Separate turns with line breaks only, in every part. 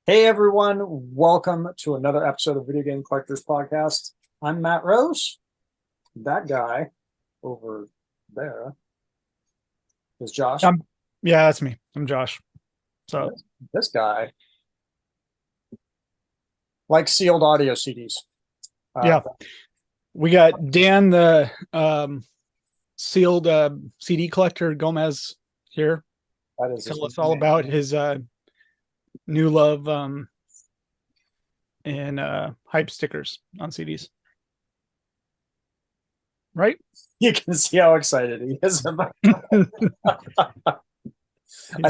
Hey everyone, welcome to another episode of Video Game Collectors Podcast. I'm Matt Rose. That guy over there is Josh.
Yeah, that's me. I'm Josh. So
This guy likes sealed audio CDs.
yeah, we got Dan, the sealed CD collector Gomez here.
That is his
Tell us all
name.
about his new love and hype stickers on CDs. Right?
You can see how excited he is about.
He's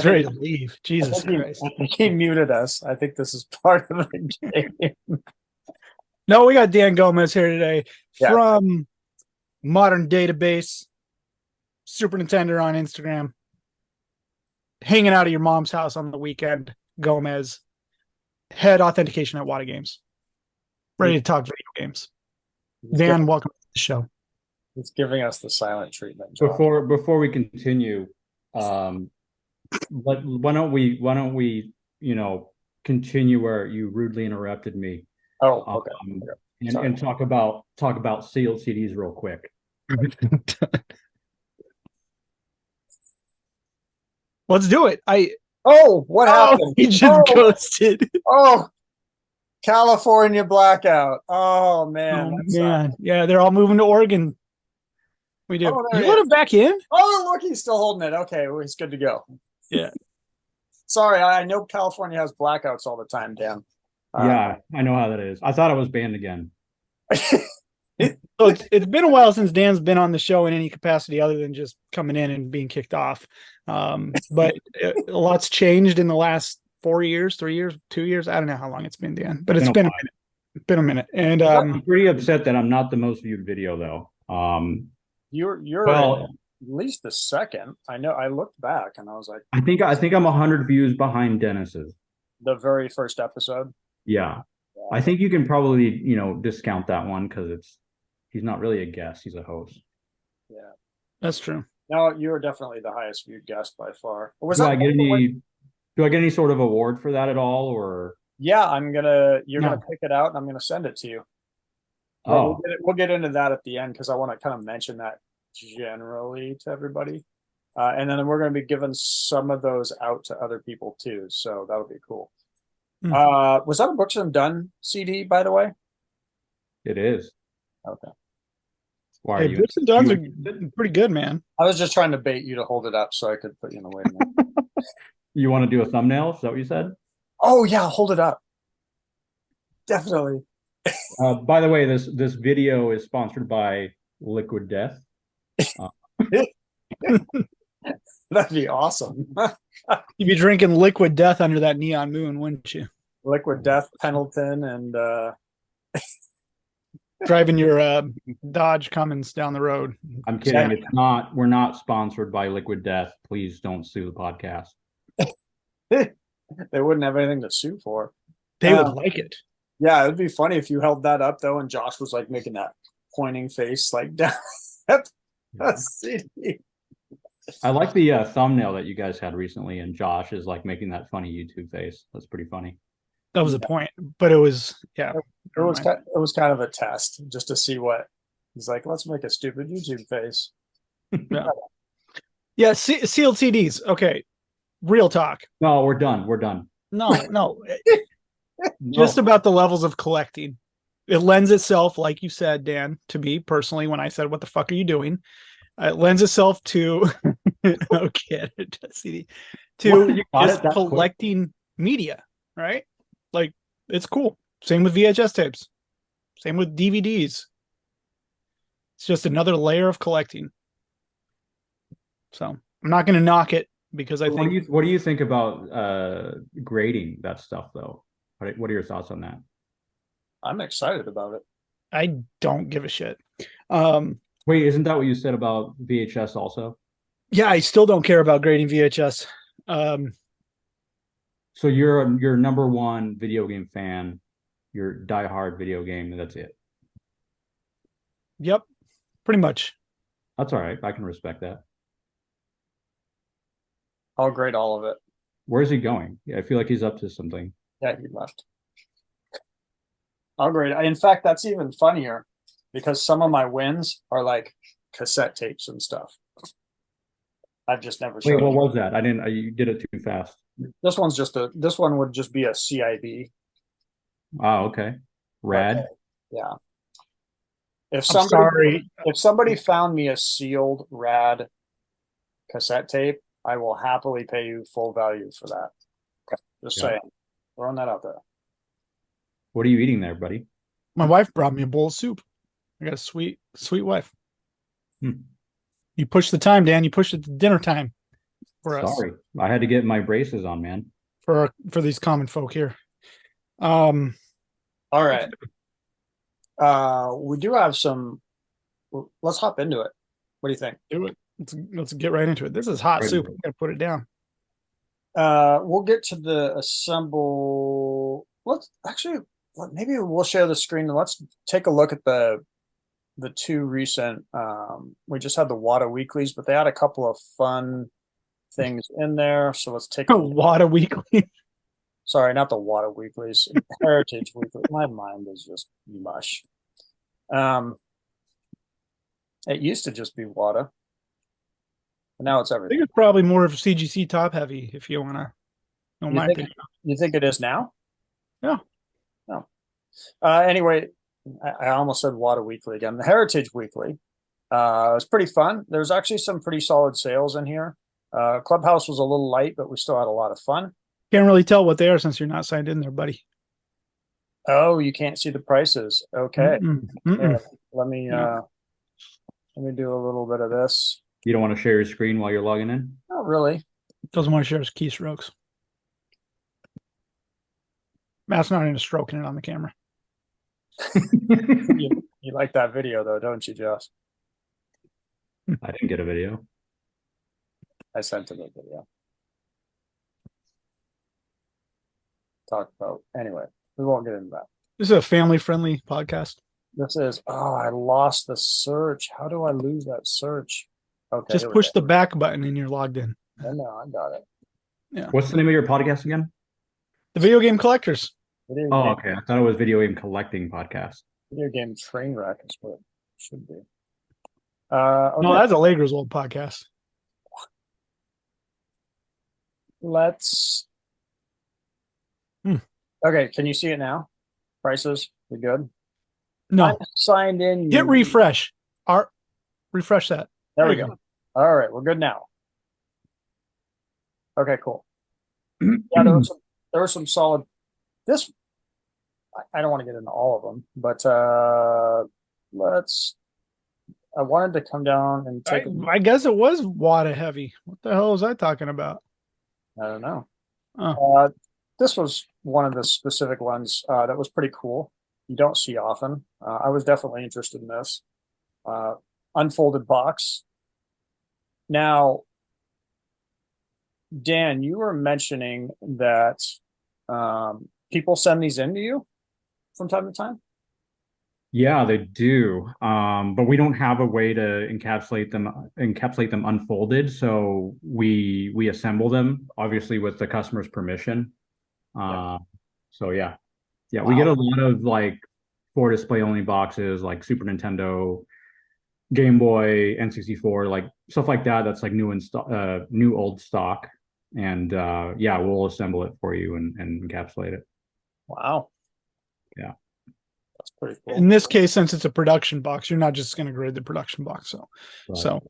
ready to leave. Jesus Christ.
I think he muted us. I think this is part of the game.
No, we got Dan Gomez here today
Yeah.
from Modern Database, Super Nintendo on Instagram, hanging out at your mom's house on the weekend. Gomez, head authentication at Wada Games, ready to talk video games. Dan, welcome to the show.
It's giving us the silent treatment.
Josh. Before we continue, why don't we continue where you rudely interrupted me?
Oh, okay.
And talk about sealed CDs real quick.
Let's do it.
What happened?
He just ghosted.
Oh, California blackout. Oh man.
Yeah, they're all moving to Oregon. We do. You let him back in?
Oh, look, he's still holding it. Okay, well, he's good to go.
Yeah.
Sorry, I know California has blackouts all the time, Dan.
Yeah, I know how that is. I thought it was banned again.
So it's been a while since Dan's been on the show in any capacity other than just coming in and being kicked off. But a lot's changed in the last 4 years, 3 years, 2 years. I don't know how long it's been, Dan, but it's been a minute. It's been a minute. And
I'm pretty upset that I'm not the most viewed video though.
You're at least the second. I know. I looked back and I was like,
I think I'm 100 views behind Dennis's.
The very first episode.
Yeah. I think you can probably discount that one because he's not really a guest, he's a host.
Yeah,
that's true.
No, you're definitely the highest viewed guest by far.
Do I get any sort of award for that at all, or?
Yeah, you're gonna pick it out and I'm gonna send it to you. Well, we'll get into that at the end because I want to kind of mention that generally to everybody. And then we're going to be giving some of those out to other people too. So that'll be cool. Was that a Books and Done CD, by the way?
It is.
Okay.
Why are you? Books and Done's are pretty good, man.
I was just trying to bait you to hold it up so I could put you in the way.
You want to do a thumbnail? Is that what you said?
Oh yeah, hold it up. Definitely.
By the way, this video is sponsored by Liquid Death.
That'd be awesome.
You'd be drinking Liquid Death under that neon moon, wouldn't you?
Liquid Death, Pendleton, and
driving your Dodge Cummins down the road.
I'm kidding. We're not sponsored by Liquid Death. Please don't sue the podcast.
They wouldn't have anything to sue for.
They would like it.
Yeah, it'd be funny if you held that up though, and Josh was like making that pointing face like down at the CD.
I like the thumbnail that you guys had recently, and Josh is like making that funny YouTube face. That's pretty funny.
That was the point, but it was
It was kind of a test just to see what he's like. Let's make a stupid YouTube face.
Yeah, sealed CDs. Okay, real talk.
No, we're done.
No. Just about the levels of collecting. It lends itself, like you said, Dan, to me personally, when I said, what the fuck are you doing? It lends itself to CD to just collecting media, right? Like, it's cool. Same with VHS tapes. Same with DVDs. It's just another layer of collecting. So I'm not going to knock it because I think.
What do you think about grading that stuff, though? What are your thoughts on that?
I'm excited about it.
I don't give a shit.
Wait, isn't that what you said about VHS also?
Yeah, I still don't care about grading VHS.
So you're number one video game fan. You're diehard video game, and that's it.
Yep, pretty much.
That's all right. I can respect that.
I'll grade all of it.
Where's he going? Yeah, I feel like he's up to something.
Yeah, he left. Oh, great. In fact, that's even funnier because some of my wins are like cassette tapes and stuff. I've just never
Wait,
showed
what
you.
was that? I didn't. You did it too fast.
This one's this one would just be a CIB.
Oh, okay. Rad.
Yeah. If
I'm sorry.
somebody found me a sealed rad cassette tape, I will happily pay you full value for that. Just saying. Throwing that out there.
What are you eating there, buddy?
My wife brought me a bowl of soup. I got a sweet wife.
Hmm.
You push the time, Dan. You pushed it to dinner time for us.
Sorry, I had to get my braces on, man.
For these common folk here.
All right. We do have some. Let's hop into it. What do you think?
Do it. Let's get right into it. This is hot soup. I'm gonna put it down.
We'll get to the assemble. Let's actually maybe we'll share the screen and let's take a look at the two recent. We just had the Wada weeklies, but they had a couple of fun things in there. So let's take
a Wada weekly.
Sorry, not the Wada weeklies. Heritage weekly. My mind is just mush. It used to just be Wada. But now it's
I
everything.
think it's probably more of CGC top heavy if you want to know my opinion.
You think it is now?
Yeah.
No. Anyway, I almost said Wada Weekly again. The Heritage Weekly. It was pretty fun. There's actually some pretty solid sales in here. Clubhouse was a little light, but we still had a lot of fun.
Can't really tell what they are since you're not signed in there, buddy.
Oh, you can't see the prices. Okay.
Yeah,
let me do a little bit of this.
You don't want to share your screen while you're logging in?
Not really.
Doesn't want to share his keystrokes. Matt's not into stroking it on the camera.
You like that video though, don't you, Josh?
I didn't get a video.
I sent him a video. Talk about anyway. We won't get into that.
This is a family-friendly podcast.
This is I lost the search. How do I lose that search? Okay.
Just push the back button and you're logged in.
No, I got it.
Yeah.
What's the name of your podcast again?
The Video Game Collectors.
Okay. I thought it was Video Game Collecting Podcast.
Video Game Train Wreck is what it should be.
Okay. No, that's Allegra's old podcast.
Let's. Okay, can you see it now? Prices, we good?
No.
I'm signed in.
Hit refresh. Refresh that.
There we go. All right, we're good now. Okay, cool. Yeah, there was some solid. This I don't want to get into all of them, but let's. I wanted to come down and take.
I guess it was Wada heavy. What the hell was I talking about?
I don't know.
Oh.
This was one of the specific ones that was pretty cool. You don't see often. I was definitely interested in this. Unfolded box. Now, Dan, you were mentioning that people send these in to you from time to time.
Yeah, they do. But we don't have a way to encapsulate them unfolded. So we assemble them, obviously with the customer's permission. So yeah. Wow. We get a lot of like for display only boxes, like Super Nintendo, Game Boy, N64, like stuff like that. That's like new old stock. And we'll assemble it for you and encapsulate it. Wow. Yeah.
That's pretty cool.
In this case, since it's a production box, you're not just going to grade the production box. There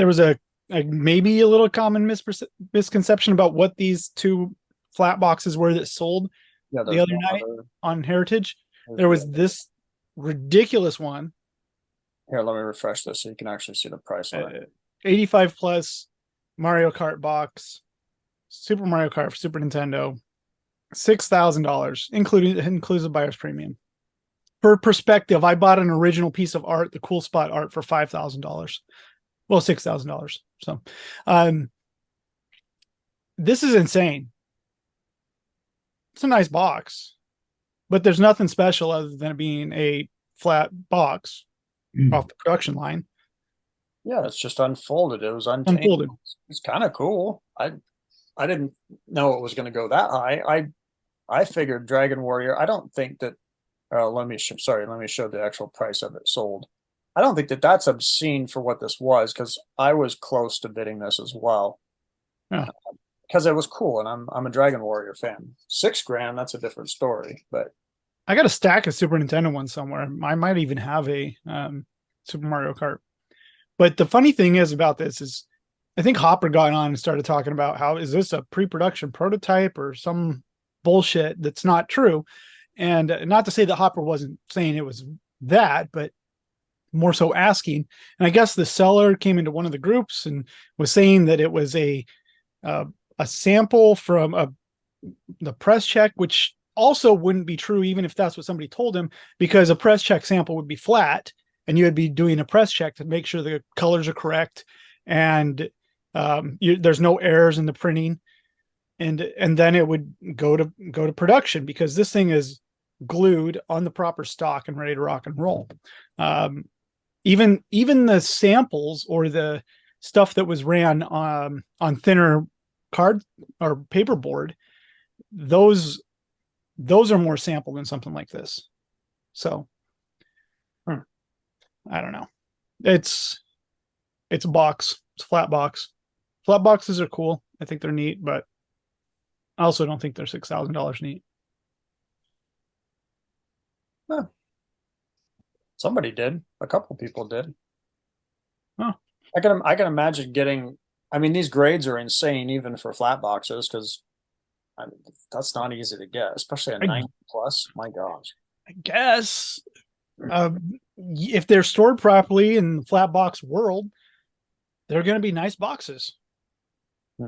was a maybe a little common misconception about what these two flat boxes were that sold the other night on Heritage. There was this ridiculous one.
Here, let me refresh this so you can actually see the price on it.
85 plus Mario Kart box, Super Mario Kart for Super Nintendo, $6,000, includes a buyer's premium. For perspective, I bought an original piece of art, the Cool Spot art, for $5,000. Well, $6,000. So, this is insane. It's a nice box, but there's nothing special other than it being a flat box off the production line. Yeah,
it's just unfolded. It was unfolded. It's kind of cool. I didn't know it was going to go that high. I figured Dragon Warrior. I don't think that. Let me show the actual price of it sold. I don't think that that's obscene for what this was, because I was close to bidding this as well.
Yeah.
Because it was cool, and I'm a Dragon Warrior fan. $6,000, that's a different story. But
I got a stack of Super Nintendo ones somewhere. I might even have a Super Mario Kart. But the funny thing is about this is, I think Hopper got on and started talking about how is this a pre-production prototype or some bullshit that's not true. And not to say that Hopper wasn't saying it was that, but more so asking. And I guess the seller came into one of the groups and was saying that it was a sample from the press check, which also wouldn't be true even if that's what somebody told him, because a press check sample would be flat and you would be doing a press check to make sure the colors are correct and there's no errors in the printing, and then it would go to production, because this thing is glued on the proper stock and ready to rock and roll. Even the samples or the stuff that was ran on thinner card or paperboard, those are more sample than something like this. So I don't know. It's a box. It's a flat box. Flat boxes are cool. I think they're neat, but I also don't think they're $6,000 neat.
Huh. Somebody did. A couple people did.
Huh.
I can imagine getting. I mean, these grades are insane even for flat boxes, because that's not easy to get, especially a 90 plus. My gosh.
I guess if they're stored properly in the flat box world, they're going to be nice boxes.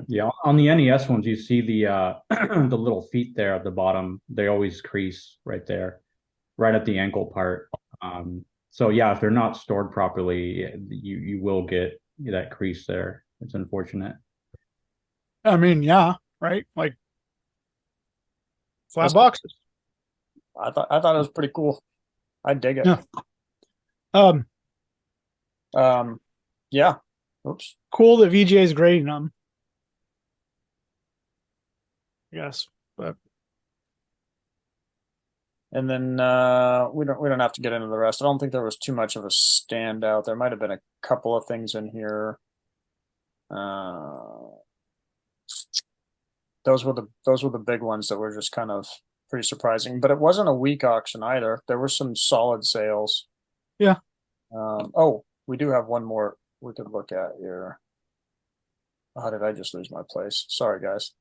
Yeah, on the NES ones, you see the the little feet there at the bottom. They always crease right there, right at the ankle part. So yeah, if they're not stored properly, you will get that crease there. It's unfortunate.
I mean, yeah, right? Like flat boxes.
I thought it was pretty cool. I dig it.
Yeah.
Yeah. Oops.
Cool that VGA is grading them. Yes, but
and then we don't have to get into the rest. I don't think there was too much of a standout. There might have been a couple of things in here. Those were the big ones that were just kind of pretty surprising. But it wasn't a weak auction either. There were some solid sales.
Yeah.
Oh, we do have one more we could look at here. How did I just lose my place? Sorry, guys.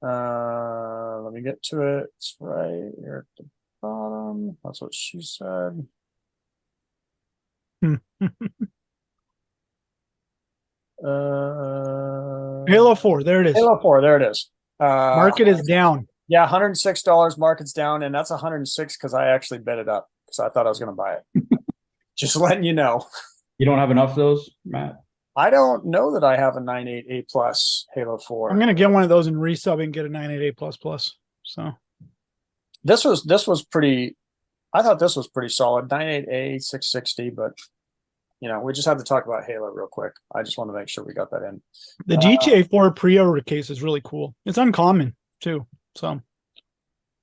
Let me get to it. It's right here at the bottom. That's what she said.
Halo 4, there it is.
Halo 4, there it is.
Market is down.
Yeah, $106. Market's down, and that's 106 because I actually bet it up because I thought I was going to buy it. Just letting you know.
You don't have enough of those, Matt?
I don't know that I have a 98A plus Halo 4.
I'm gonna get one of those and resub and get a 98A plus plus. So
this was pretty. I thought this was pretty solid. 98A 660, but you know, we just have to talk about Halo real quick. I just want to make sure we got that in.
The GTA 4 pre-order case is really cool. It's uncommon too, so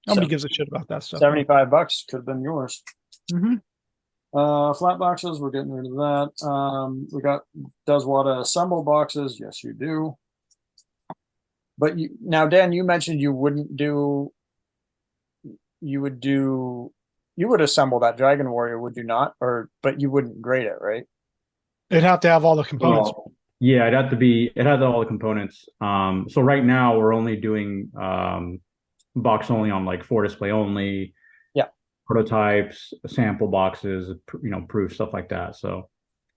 nobody gives a shit about that stuff.
$75 could have been yours.
Mm-hmm.
Flat boxes, we're getting rid of that. We got does what assemble boxes? Yes, you do. But now, Dan, you mentioned you would assemble that Dragon Warrior, would you not? But you wouldn't grade it, right?
It'd have to have all the components.
Well, yeah, it had all the components. So right now we're only doing box only on like 4 display only.
Yeah.
Prototypes, sample boxes, proof, stuff like that. So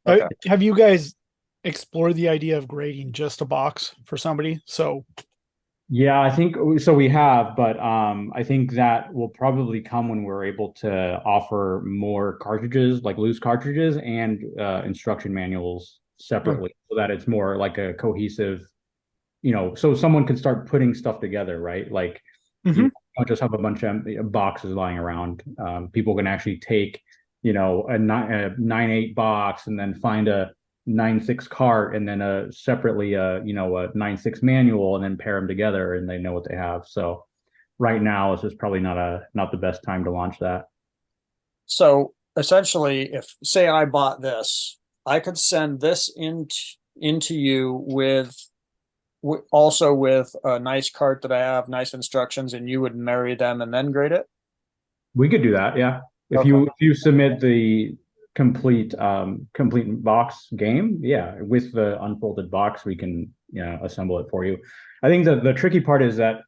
okay.
Have you guys explored the idea of grading just a box for somebody? So
yeah, I think so. We have, but I think that will probably come when we're able to offer more cartridges, like loose cartridges, and instruction manuals separately, so that it's more like a cohesive, so someone can start putting stuff together, right? Like you don't just have a bunch of boxes lying around. People can actually take, a 9.8 box and then find a 9.6 cart and then separately a 9.6 manual and then pair them together and they know what they have. So right now is just probably not the best time to launch that.
So essentially, if say I bought this, I could send this into you with also with a nice cart that I have, nice instructions, and you would marry them and then grade it.
We could do that, yeah. If you submit the complete box game, yeah, with the unfolded box, we can assemble it for you. I think the tricky part is that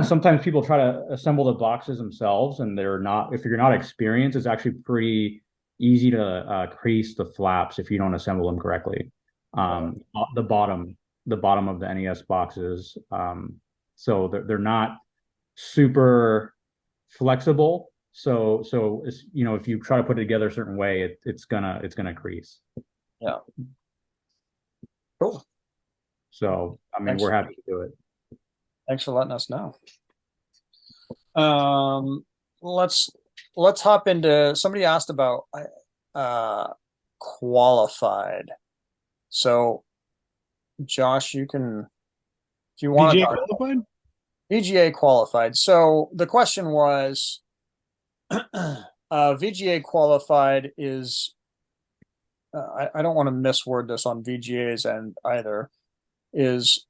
sometimes people try to assemble the boxes themselves, and if you're not experienced, it's actually pretty easy to crease the flaps if you don't assemble them correctly. The bottom of the NES boxes, so they're not super flexible. So if you try to put it together a certain way, it's gonna crease.
Yeah. Cool.
So I mean, we're happy to do it.
Thanks for letting us know. Let's hop into, somebody asked about qualified. So Josh, you can, if you want,
VGA qualified?
VGA qualified. So the question was, VGA qualified is, I don't want to misword this on VGA's end either, is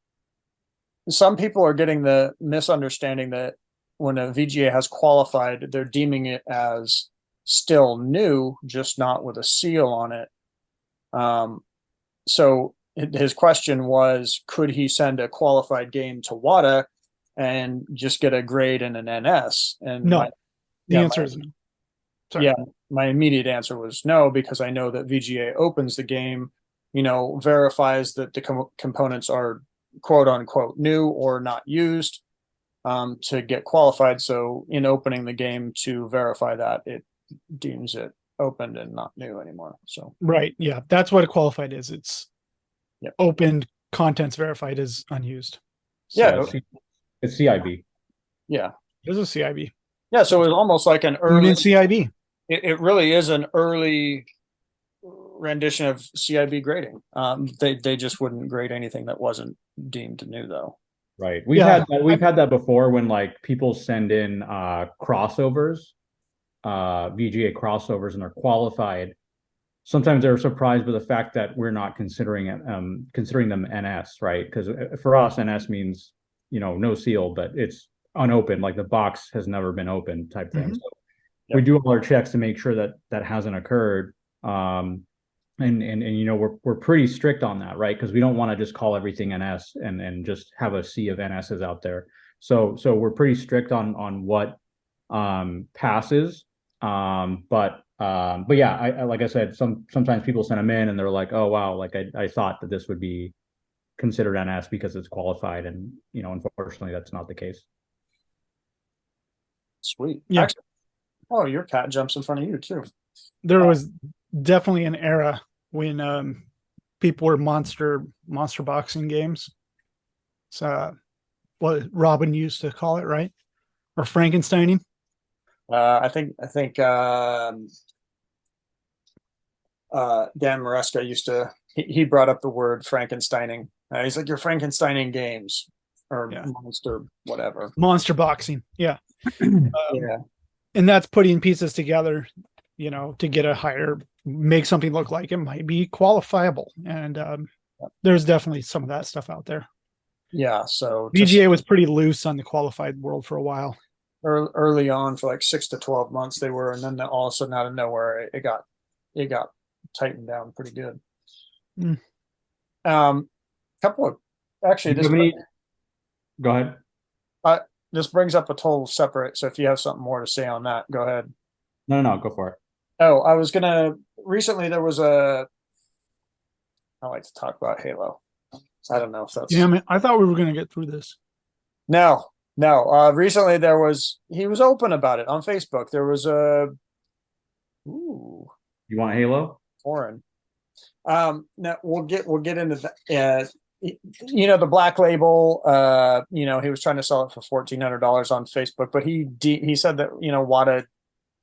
some people are getting the misunderstanding that when a VGA has qualified, they're deeming it as still new, just not with a seal on it. So his question was, could he send a qualified game to WATA and just get a grade and an NS? And
no, the answer is no.
Sorry. Yeah, my immediate answer was no, because I know that VGA opens the game, verifies that the components are quote unquote new or not used to get qualified. So in opening the game to verify that, it deems it opened and not new anymore. So
right, yeah, that's what a qualified is. It's opened, contents verified as unused.
So,
yeah, it's CIB.
Yeah,
it is a CIB.
Yeah, so it was almost like an early
CIB.
It really is an early rendition of CIB grading. They just wouldn't grade anything that wasn't deemed new, though.
Right. We've had that before when like people send in crossovers, VGA crossovers, and they're qualified. Sometimes they're surprised by the fact that we're not considering them NS, right? Because for us, NS means no seal, but it's unopened, like the box has never been opened type thing. So we do all our checks to make sure that hasn't occurred. And we're pretty strict on that, right? Because we don't want to just call everything NS and just have a sea of NSs out there. So we're pretty strict on what passes. But yeah, I like I said, sometimes people send them in and they're like, oh wow, like I thought that this would be considered NS because it's qualified, and unfortunately that's not the case.
Sweet.
Yeah.
Actually, oh, your cat jumps in front of you too.
There was definitely an era when people were monster boxing games. So what Robin used to call it, right? Or Frankensteining.
I think Dan Maresca used to, he brought up the word Frankensteining. He's like, you're Frankensteining games or monster whatever.
Monster boxing. Yeah.
Yeah.
And that's putting pieces together, to get make something look like it might be qualifiable. And there's definitely some of that stuff out there.
Yeah. So
VGA was pretty loose on the qualified world for a while.
Early on, for like 6 to 12 months they were, and then all of a sudden out of nowhere it got tightened down pretty good. Couple of actually
go ahead.
This brings up a total separate, so if you have something more to say on that, go ahead.
No, go for it.
Oh, I was gonna, recently there was I like to talk about Halo. I don't know if that's,
damn it, I thought we were gonna get through this.
No. Recently he was open about it on Facebook. There was you
want Halo?
Foreign. Now we'll get into that. The Black Label, he was trying to sell it for $1,400 on Facebook, but he said that, WATA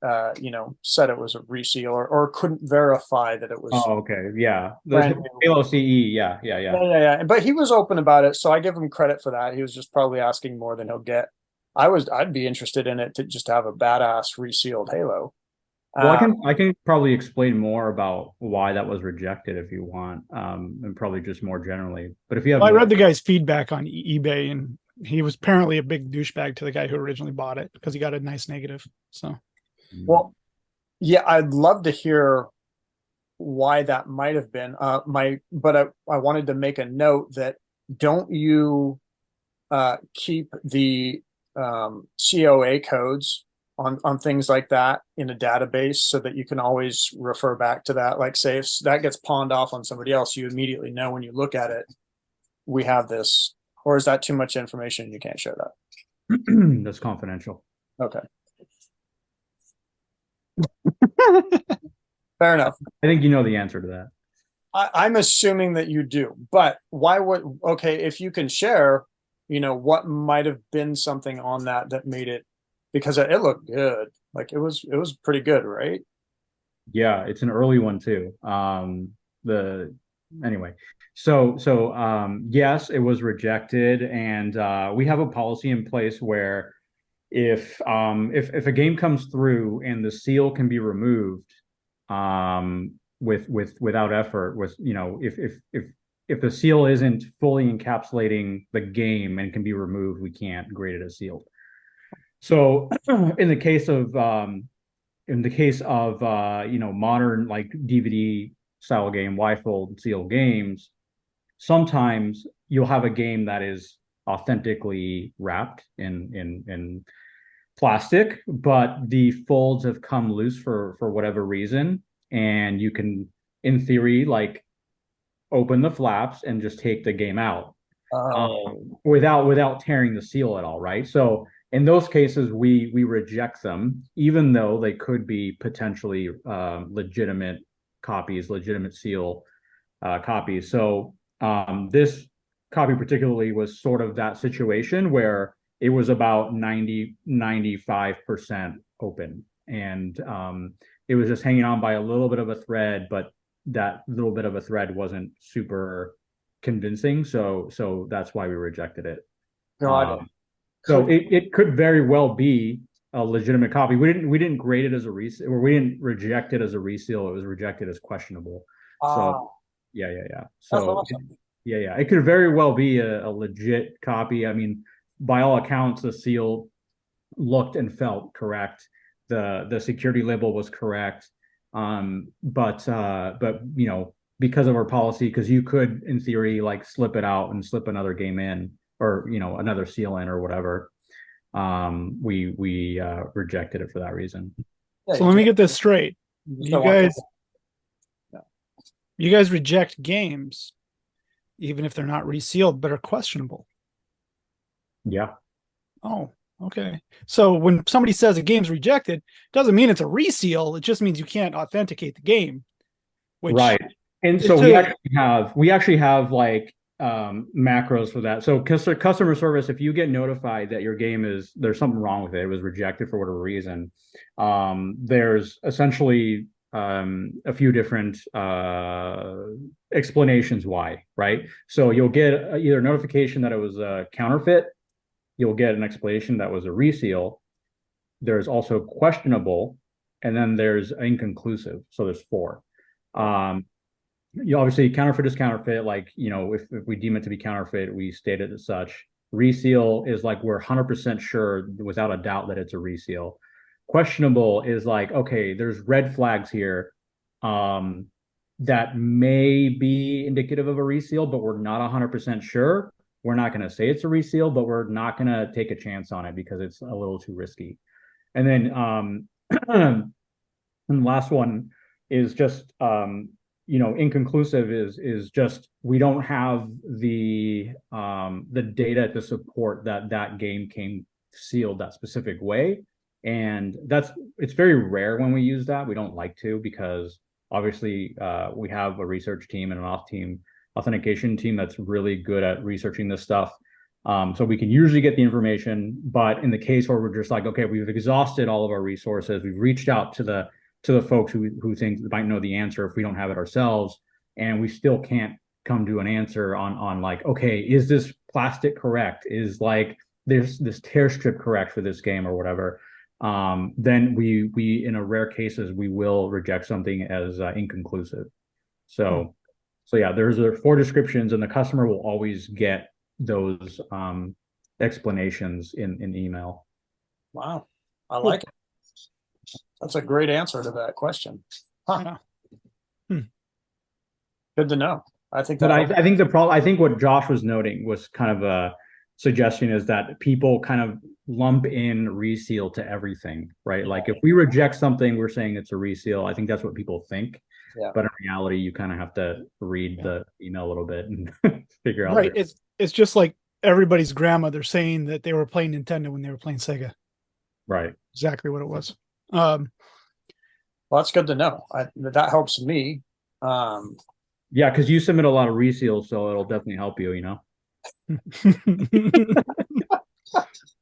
said it was a reseal or couldn't verify that it was.
Oh, okay. Yeah.
Brand
The
new.
Halo CE. Yeah. Yeah. Yeah.
Yeah. But he was open about it, so I give him credit for that. He was just probably asking more than he'll get. I'd be interested in it to just have a badass resealed Halo.
Well, I can probably explain more about why that was rejected if you want, and probably just more generally. But if you have
Well, I
more,
read the guy's feedback on eBay, and he was apparently a big douchebag to the guy who originally bought it because he got a nice negative. So,
well, yeah, I'd love to hear why that might have been. But I wanted to make a note that don't you keep the COA codes on things like that in a database so that you can always refer back to that. Like, say if that gets pawned off on somebody else, you immediately know when you look at it, we have this. Or is that too much information? You can't share that.
that's confidential.
Okay. Fair enough.
I think you know the answer to that.
I'm assuming that you do, but why would, okay, if you can share, what might have been something on that made it, because it looked good. Like it was pretty good, right?
Yeah, it's an early one too. Anyway, so yes, it was rejected, and we have a policy in place where if a game comes through and the seal can be removed without effort, if the seal isn't fully encapsulating the game and can be removed, we can't grade it as sealed. So in the case of modern like DVD style game, Y-fold seal games, sometimes you'll have a game that is authentically wrapped in plastic, but the folds have come loose for whatever reason, and you can, in theory, like open the flaps and just take the game out without tearing the seal at all, right? So in those cases, we reject them, even though they could be potentially legitimate copies, legitimate seal copies. So this copy particularly was sort of that situation where it was about 95% open, and it was just hanging on by a little bit of a thread, but that little bit of a thread wasn't super convincing, so that's why we rejected it. So it could very well be a legitimate copy. We didn't grade it as a reseal, or we didn't reject it as a reseal. It was rejected as questionable. So yeah. So awesome. Yeah. It could very well be a legit copy. I mean, by all accounts, the seal looked and felt correct. The security label was correct. But because of our policy, because you could, in theory, like slip it out and slip another game in, or another seal in or whatever, we rejected it for that reason.
So let me get this straight. You guys reject games even if they're not resealed but are questionable.
Yeah.
Oh, okay. So when somebody says a game's rejected, doesn't mean it's a reseal. It just means you can't authenticate the game.
Right. And so we actually have like macros for that. So customer service, if you get notified that your game there's something wrong with it, it was rejected for whatever reason, there's essentially a few different explanations why, right? So you'll get either a notification that it was a counterfeit, you'll get an explanation that was a reseal, there's also questionable, and then there's inconclusive. So there's 4. You obviously, counterfeit is counterfeit. Like, if we deem it to be counterfeit, we state it as such. Reseal is like we're 100% sure without a doubt that it's a reseal. Questionable is like, okay, there's red flags here that may be indicative of a reseal, but we're not 100% sure. We're not going to say it's a reseal, but we're not going to take a chance on it because it's a little too risky. And then and the last one is just inconclusive is just we don't have the data to support that game came sealed that specific way, and it's very rare when we use that. We don't like to, because obviously we have a research team and an authentication team that's really good at researching this stuff. So we can usually get the information, but in the case where we're just like, okay, we've exhausted all of our resources, we've reached out to the folks who think might know the answer if we don't have it ourselves, and we still can't come to an answer on like, okay, is this plastic correct? Is like this tear strip correct for this game or whatever? Then we in a rare cases we will reject something as inconclusive. So yeah, there's 4 descriptions, and the customer will always get those explanations in email.
Wow, I like it. That's a great answer to that question. Huh.
Yeah.
Good to know. I think
But
that
I think I think what Josh was noting was kind of a suggestion, is that people kind of lump in reseal to everything, right? Like if we reject something, we're saying it's a reseal. I think that's what people think.
Yeah.
But in reality, you kind of have to read the email a little bit and figure out.
Right. It's just like everybody's grandmother saying that they were playing Nintendo when they were playing Sega.
Right.
Exactly what it was.
Well, that's good to know. That helps me.
Yeah, because you submit a lot of reseals, so it'll definitely help you, you know.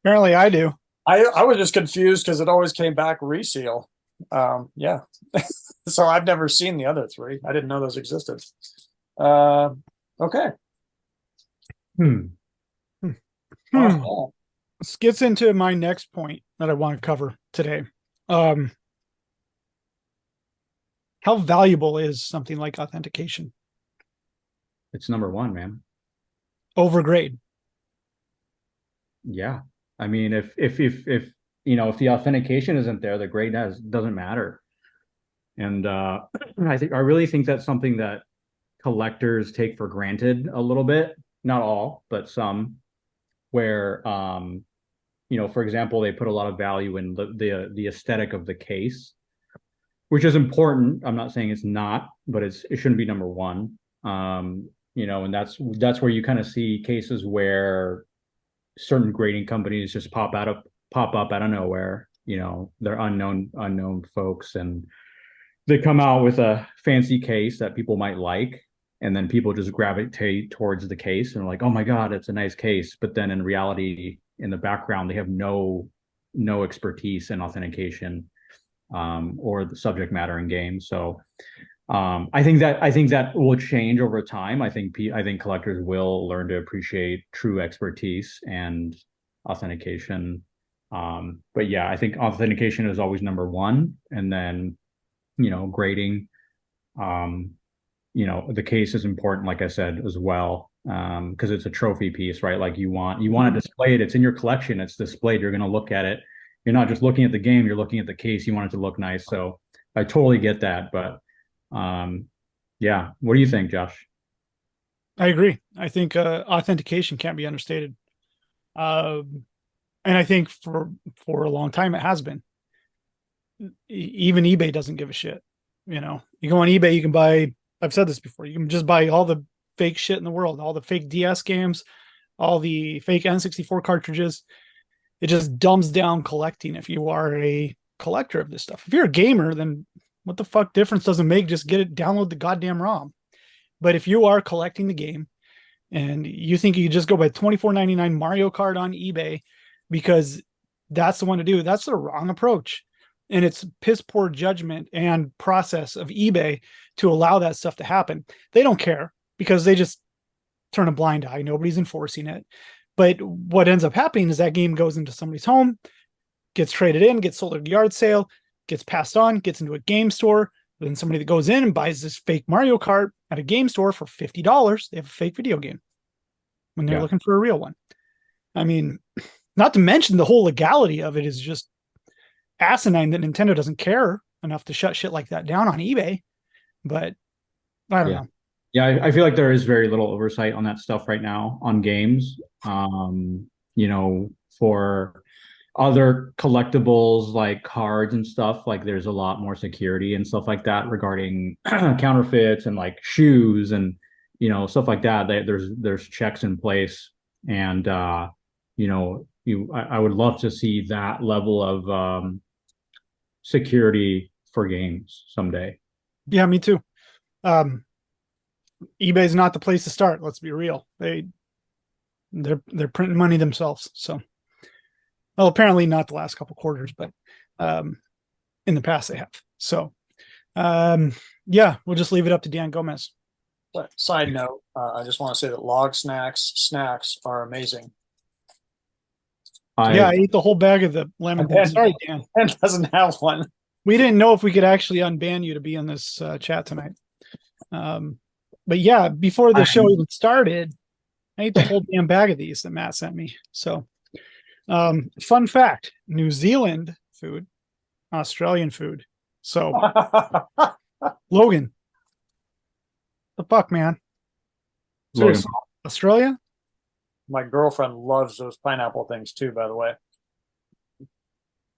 Apparently I do.
I was just confused because it always came back reseal. Yeah. So I've never seen the other 3. I didn't know those existed. Okay.
This gets into my next point that I want to cover today. How valuable is something like authentication?
It's number 1, man.
Over grade.
Yeah. I mean, if you know, if the authentication isn't there, the grade doesn't matter. And I really think that's something that collectors take for granted a little bit. Not all, but some, where you know, for example, they put a lot of value in the aesthetic of the case, which is important. I'm not saying it's not, but it shouldn't be number 1. You know, and that's where you kind of see cases where certain grading companies just pop up out of nowhere. You know, they're unknown folks, and they come out with a fancy case that people might like, and then people just gravitate towards the case and are like, oh my God, it's a nice case. But then in reality, in the background, they have no expertise in authentication or the subject matter in games. So I think that will change over time. I think collectors will learn to appreciate true expertise and authentication. But yeah, I think authentication is always number 1, and then, you know, grading. You know, the case is important, like I said, as well, because it's a trophy piece, right? Like you want to display it. It's in your collection. It's displayed. You're going to look at it. You're not just looking at the game. You're looking at the case. You want it to look nice. So I totally get that. But yeah, what do you think, Josh?
I agree. I think authentication can't be understated. And I think for a long time it has been. Even eBay doesn't give a shit. You know, you go on eBay, you can buy, I've said this before, you can just buy all the fake shit in the world, all the fake DS games, all the fake N64 cartridges. It just dumbs down collecting if you are a collector of this stuff. If you're a gamer, then what the fuck difference does it make? Just get it, download the goddamn ROM. But if you are collecting the game and you think you just go buy $24.99 Mario Kart on eBay because that's the one to do, that's the wrong approach. And it's piss poor judgment and process of eBay to allow that stuff to happen. They don't care because they just turn a blind eye. Nobody's enforcing it. But what ends up happening is that game goes into somebody's home, gets traded in, gets sold at a yard sale, gets passed on, gets into a game store. Then somebody that goes in and buys this fake Mario Kart at a game store for $50, they have a fake video game when they're looking for a real one. I mean, not to mention the whole legality of it is just asinine that Nintendo doesn't care enough to shut shit like that down on eBay. But I don't know.
Yeah, I feel like there is very little oversight on that stuff right now on games. You know, for other collectibles like cards and stuff, like there's a lot more security and stuff like that regarding counterfeits and like shoes and, you know, stuff like that. There's checks in place, and you know, I would love to see that level of security for games someday.
Yeah, me too. eBay's not the place to start. Let's be real. They're printing money themselves. So, well, apparently not the last couple quarters, but in the past they have. So, yeah, we'll just leave it up to Dan Gomez.
But side note, I just want to say that log snacks are amazing.
I ate the whole bag of the lemon thing. Sorry, Dan.
And doesn't have one.
We didn't know if we could actually unban you to be in this chat tonight. But yeah, before the show even started, I ate the whole damn bag of these that Matt sent me. So, fun fact: New Zealand food, Australian food. So, Logan, the fuck, man? Seriously, Australia?
My girlfriend loves those pineapple things too, by the way.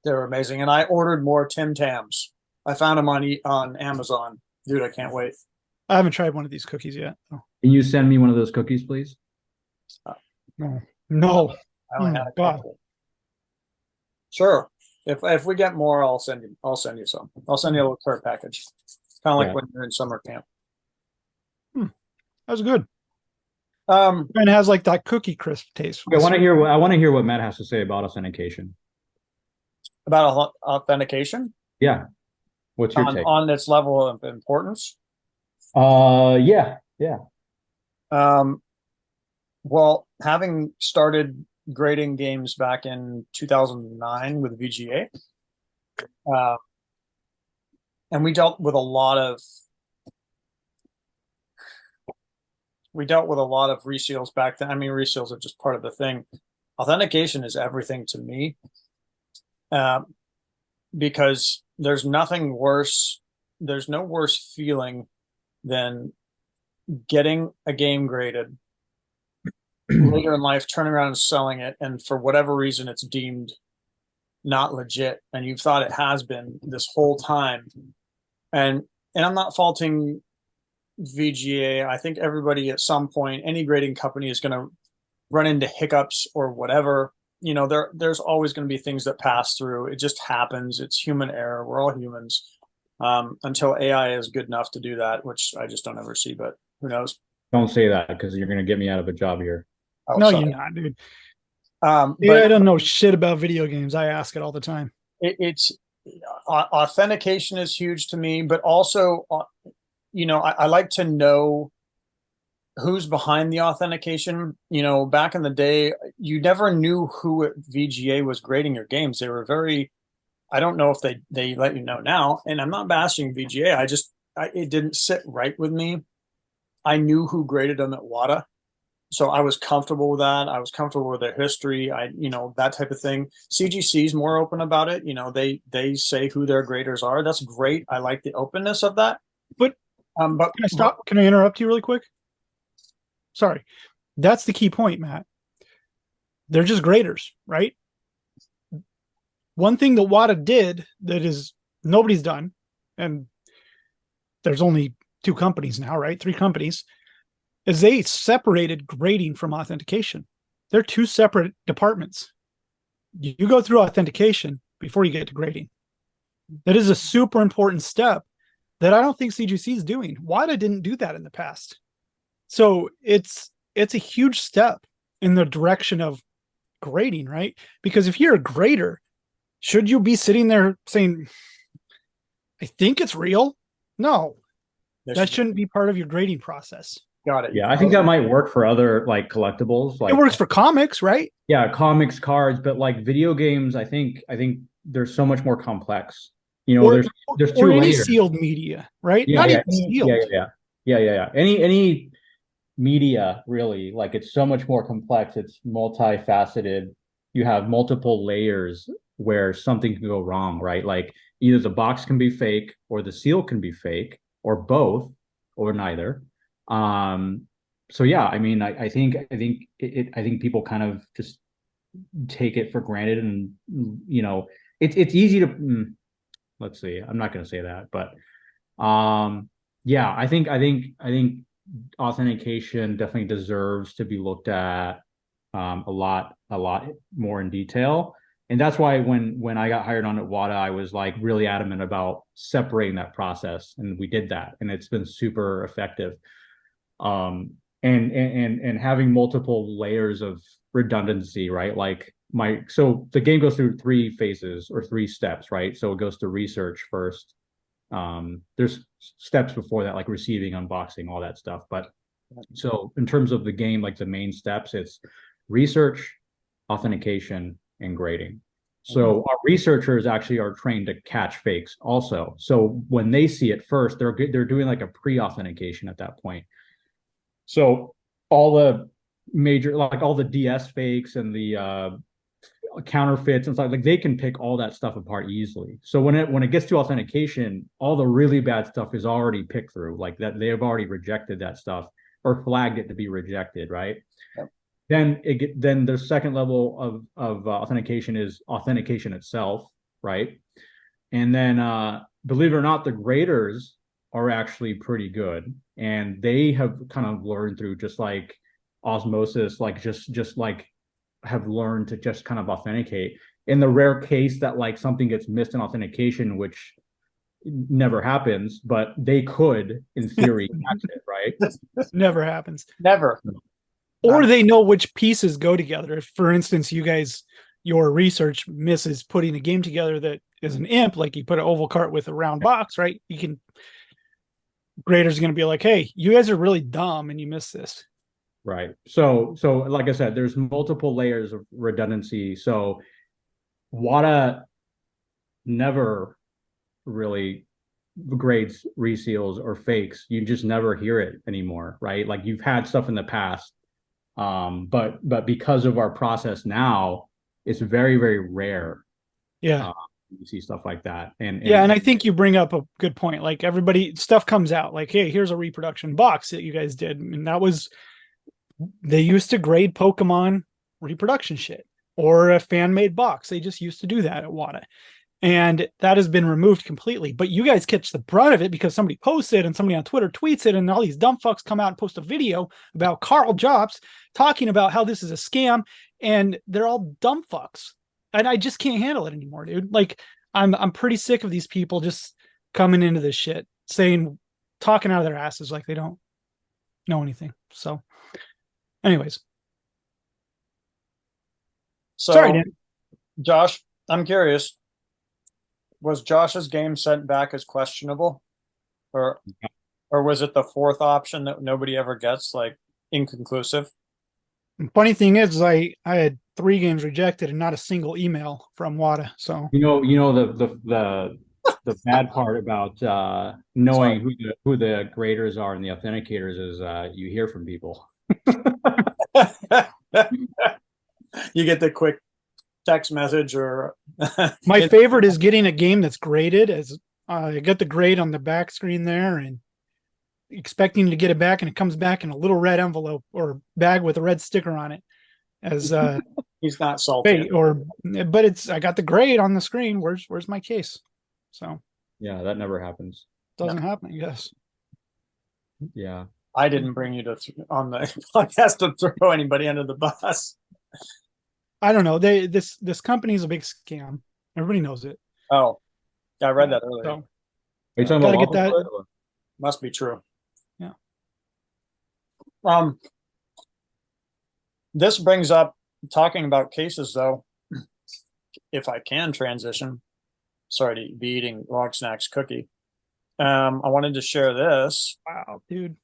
They're amazing. And I ordered more Tim Tams. I found them on Amazon. Dude, I can't wait.
I haven't tried one of these cookies yet. Oh.
Can you send me one of those cookies, please?
No.
I only had a couple. Sure. If we get more, I'll send you some. I'll send you a little care package. Kind of like when you're in summer camp.
That was good.
And
it has like that cookie crisp taste.
I want to hear what Matt has to say about authentication.
About authentication?
Yeah. What's your take
on its level of importance?
Yeah.
Well, having started grading games back in 2009 with VGA, and we dealt with a lot of reseals back then. I mean, reseals are just part of the thing. Authentication is everything to me, because there's no worse feeling than getting a game graded later in life, turning around and selling it, and for whatever reason it's deemed not legit, and you've thought it has been this whole time. And I'm not faulting VGA. I think everybody at some point, any grading company is going to run into hiccups or whatever. You know, there's always going to be things that pass through. It just happens. It's human error. We're all humans. Until AI is good enough to do that, which I just don't ever see, but who knows?
Don't say that, because you're going to get me out of a job here.
Oh, no, sorry. You're not, dude. But I don't know shit about video games. I ask it all the time.
It's authentication is huge to me, but also, I like to know who's behind the authentication. You know, back in the day, you never knew who at VGA was grading your games. They were very, I don't know if they let you know now, and I'm not bashing VGA. It didn't sit right with me. I knew who graded them at WADA, so I was comfortable with that. I was comfortable with their history. That type of thing. CGC is more open about it. You know, they say who their graders are. That's great. I like the openness of that.
But can I stop? Can I interrupt you really quick? Sorry. That's the key point, Matt. They're just graders, right? One thing that WADA did that is nobody's done, and there's only 2 companies now, right? 3 companies, is they separated grading from authentication. They're 2 separate departments. You go through authentication before you get to grading. That is a super important step that I don't think CGC is doing. WADA didn't do that in the past. So it's a huge step in the direction of grading, right? Because if you're a grader, should you be sitting there saying, I think it's real? No, that shouldn't be part of your grading process.
Got it.
Yeah, I think that might work for other like collectibles. Like,
it works for comics, right?
Yeah, comics, cards, but like video games, I think they're so much more complex. You know, there's 2
any
layers.
Sealed media, right?
Yeah,
Not
yeah,
even sealed.
Yeah. Any media, really, like, it's so much more complex. It's multifaceted. You have multiple layers where something can go wrong, right? Like either the box can be fake, or the seal can be fake, or both, or neither. So yeah, I mean, I think people kind of just take it for granted, and it's easy to let's see. I'm not going to say that, but yeah, I think authentication definitely deserves to be looked at a lot more in detail. And that's why when I got hired on at WADA, I was like really adamant about separating that process, and we did that, and it's been super effective. And and having multiple layers of redundancy, right? Like so the game goes through 3 phases or 3 steps, right? So it goes to research first. There's steps before that, like receiving, unboxing, all that stuff. But so in terms of the game, like the main steps, it's research, authentication, and grading. So our researchers actually are trained to catch fakes also. So when they see it first, they're doing like a pre-authentication at that point. So all the major, like all the DS fakes and the counterfeits and stuff, like they can pick all that stuff apart easily. So when it gets to authentication, all the really bad stuff is already picked through, like that they have already rejected that stuff or flagged it to be rejected, right? Yep. Then the second level of authentication is authentication itself, right? And then believe it or not, the graders are actually pretty good, and they have kind of learned through just like osmosis, like just like have learned to just kind of authenticate. In the rare case that like something gets missed in authentication, which never happens, but they could in theory catch it, right?
Never happens.
Never.
Or they know which pieces go together. If, for instance, your research misses putting a game together that is an imp, like you put an oval cart with a round box, right? Graders are going to be like, hey, you guys are really dumb and you missed this.
Right. So like I said, there's multiple layers of redundancy. So WADA never really grades reseals or fakes. You just never hear it anymore, right? Like you've had stuff in the past. But because of our process now, it's very, very rare.
Yeah.
You see stuff like that. And
I think you bring up a good point. Like stuff comes out like, hey, here's a reproduction box that you guys did. And they used to grade Pokemon reproduction shit or a fan made box. They just used to do that at WADA. And that has been removed completely. But you guys catch the brunt of it because somebody posts it and somebody on Twitter tweets it, and all these dumb fucks come out and post a video about Carl Jobs talking about how this is a scam, and they're all dumb fucks. And I just can't handle it anymore, dude. Like I'm pretty sick of these people just coming into this shit, talking out of their asses like they don't know anything. So anyways.
So
sorry, Dan.
Josh, I'm curious. Was Josh's game sent back as questionable, or was it the fourth option that nobody ever gets, like inconclusive?
Funny thing is, I had 3 games rejected and not a single email from WADA. So
the bad part about knowing who the graders are and the authenticators is you hear from people.
You get the quick text message or
my favorite is getting a game that's graded as I get the grade on the back screen there and expecting to get it back, and it comes back in a little red envelope or bag with a red sticker on it as
he's not salty
but I got the grade on the screen. Where's my case? So
yeah, that never happens.
Doesn't happen, I guess.
Yeah,
I didn't bring you on the podcast to throw anybody under the bus.
I don't know. This company is a big scam. Everybody knows it.
Oh, I read that earlier.
So,
are you talking about
get that?
Must be true.
Yeah.
This brings up talking about cases, though. If I can transition, sorry to be eating Log Snacks cookie. I wanted to share this.
Wow, dude.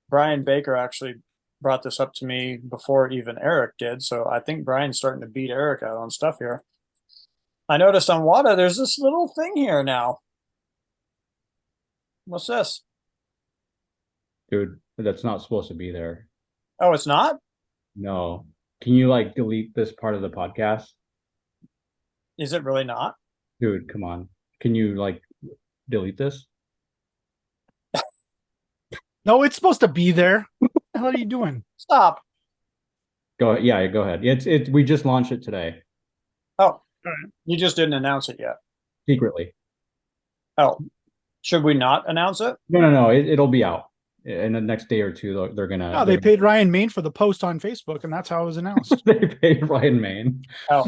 Brian Baker actually brought this up to me before even Eric did, so I think Brian's starting to beat Eric out on stuff here. I noticed on WADA there's this little thing here now. What's this?
Dude, that's not supposed to be there.
Oh, it's not?
No. Can you like delete this part of the podcast?
Is it really not?
Dude, come on. Can you like delete this?
No, it's supposed to be there. What the hell are you doing?
Stop.
Go ahead. Yeah, go ahead. We just launched it today.
Oh, you just didn't announce it yet.
Secretly.
Oh, should we not announce it?
No. It'll be out in the next day or two. They're gonna.
No, they paid Ryan Main for the post on Facebook, and that's how it was announced.
They paid Ryan Main.
Oh,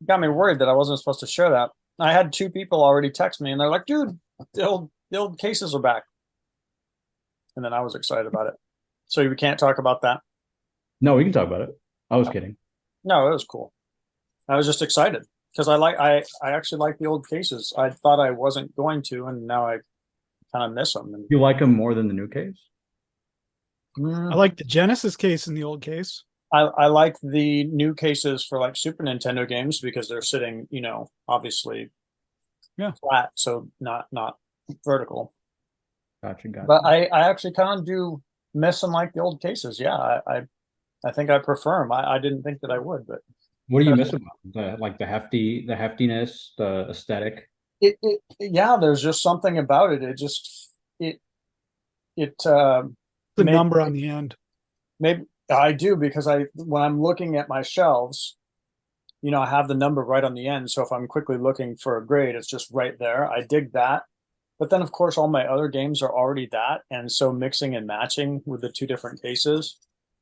got me worried that I wasn't supposed to share that. I had 2 people already text me, and they're like, "Dude, the old cases are back." And then I was excited about it. So we can't talk about that.
No, we can talk about it. I was kidding.
No, it was cool. I was just excited because I actually like the old cases. I thought I wasn't going to, and now I kind of miss them. And,
You like them more than the new case?
I like the Genesis case in the old case.
I like the new cases for like Super Nintendo games because they're sitting, obviously, flat, so not vertical.
Gotcha.
But I actually kind of do miss them like the old cases. Yeah, I think I prefer them. I didn't think that I would, but
What do you miss about the heftiness, the aesthetic?
yeah, there's just something about it. It
The number on the end.
Maybe I do because when I'm looking at my shelves, I have the number right on the end. So if I'm quickly looking for a grade, it's just right there. I dig that. But then, of course, all my other games are already that. And so mixing and matching with the two different cases.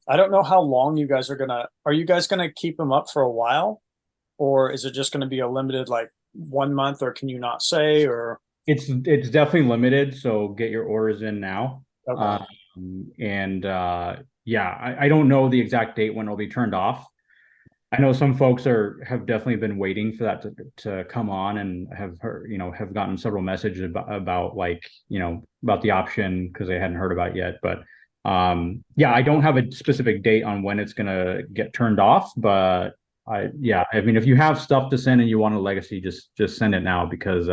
I don't know how long you guys are you guys going to keep them up for a while? Or is it just going to be a limited, like 1 month, or can you not say, or?
It's definitely limited. So get your orders in now.
Okay.
Yeah, I don't know the exact date when it'll be turned off. I know some folks have definitely been waiting for that to come on and have heard, have gotten several messages about about the option because they hadn't heard about it yet. But yeah, I don't have a specific date on when it's gonna get turned off, but I mean, if you have stuff to send and you want a legacy, just send it now because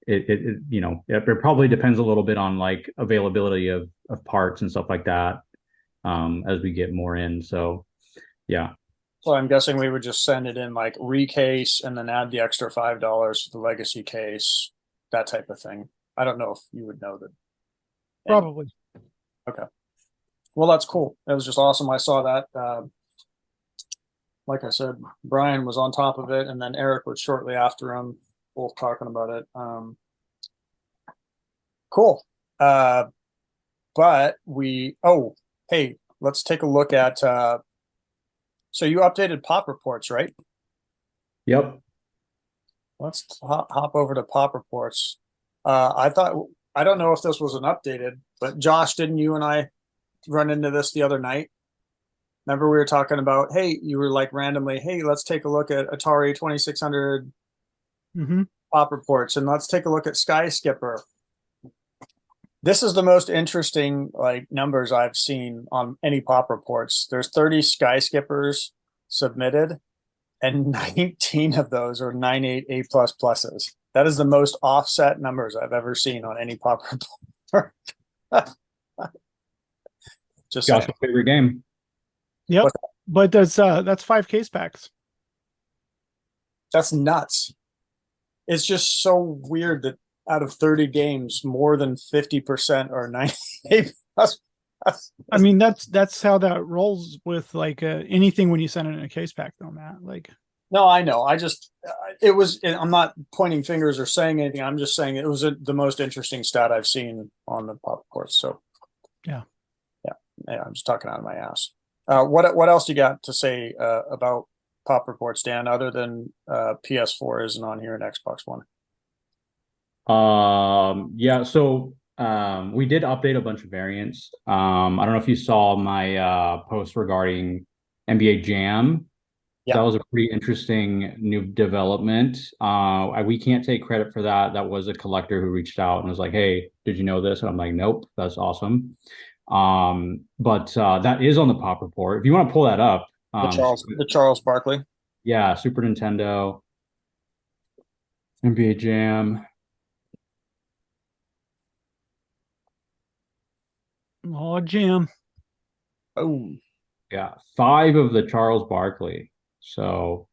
it probably depends a little bit on like availability of parts and stuff like that as we get more in. So yeah.
So I'm guessing we would just send it in like recase and then add the extra $5 to the legacy case, that type of thing. I don't know if you would know that.
Probably.
Okay. Well, that's cool. It was just awesome. I saw that. Like I said, Brian was on top of it, and then Eric was shortly after him, both talking about it. Cool. But hey, let's take a look at so you updated pop reports, right?
Yep.
Let's hop over to pop reports. I don't know if this was an updated, but Josh, didn't you and I run into this the other night? Remember we were talking about, hey, you were like randomly, hey, let's take a look at Atari 2600 pop reports, and let's take a look at Sky Skipper. This is the most interesting like numbers I've seen on any pop reports. There's 30 Sky Skippers submitted, and 19 of those are 9.8 A pluses. That is the most offset numbers I've ever seen on any pop report. Just
Josh's favorite game.
Yep. But that's 5 case packs.
That's nuts. It's just so weird that out of 30 games, more than 50% are 98 plus.
I mean, that's how that rolls with like anything when you send it in a case pack, though, Matt. Like,
no, I know. I'm not pointing fingers or saying anything. I'm just saying it was the most interesting stat I've seen on the pop course. So, yeah, I'm just talking out of my ass. What else do you got to say about pop reports, Dan? Other than PS4 isn't on here and Xbox One.
Yeah, so we did update a bunch of variants. I don't know if you saw my post regarding NBA Jam.
Yeah.
That was a pretty interesting new development. We can't take credit for that. That was a collector who reached out and was like, hey, did you know this? And I'm like, nope, that's awesome. But that is on the pop report. If you want to pull that up.
The Charles Barkley.
Yeah, Super Nintendo, NBA Jam.
Oh, Jam.
Oh.
Yeah, 5 of the Charles Barkley. So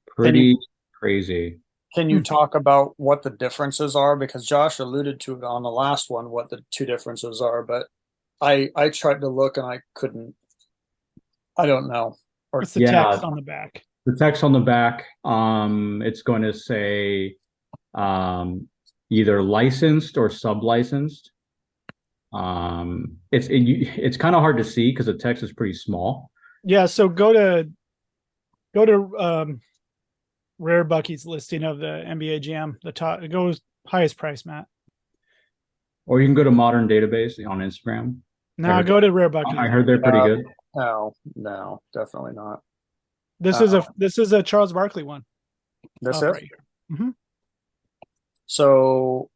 pretty crazy.
Can you talk about what the differences are? Because Josh alluded to it on the last one, what the two differences are, but I tried to look and I couldn't. I don't know.
What's the text on the back?
The text on the back, it's going to say either licensed or sub-licensed. It's kind of hard to see because the text is pretty small.
Yeah, so go to Rare Bucky's listing of the NBA Jam. The top, it goes highest price, Matt.
Or you can go to Modern Database on Instagram.
Now go to Rare Bucket.
I heard they're pretty good.
No, definitely not.
This is a Charles Barkley one.
This is
right here. Mm-hmm.
So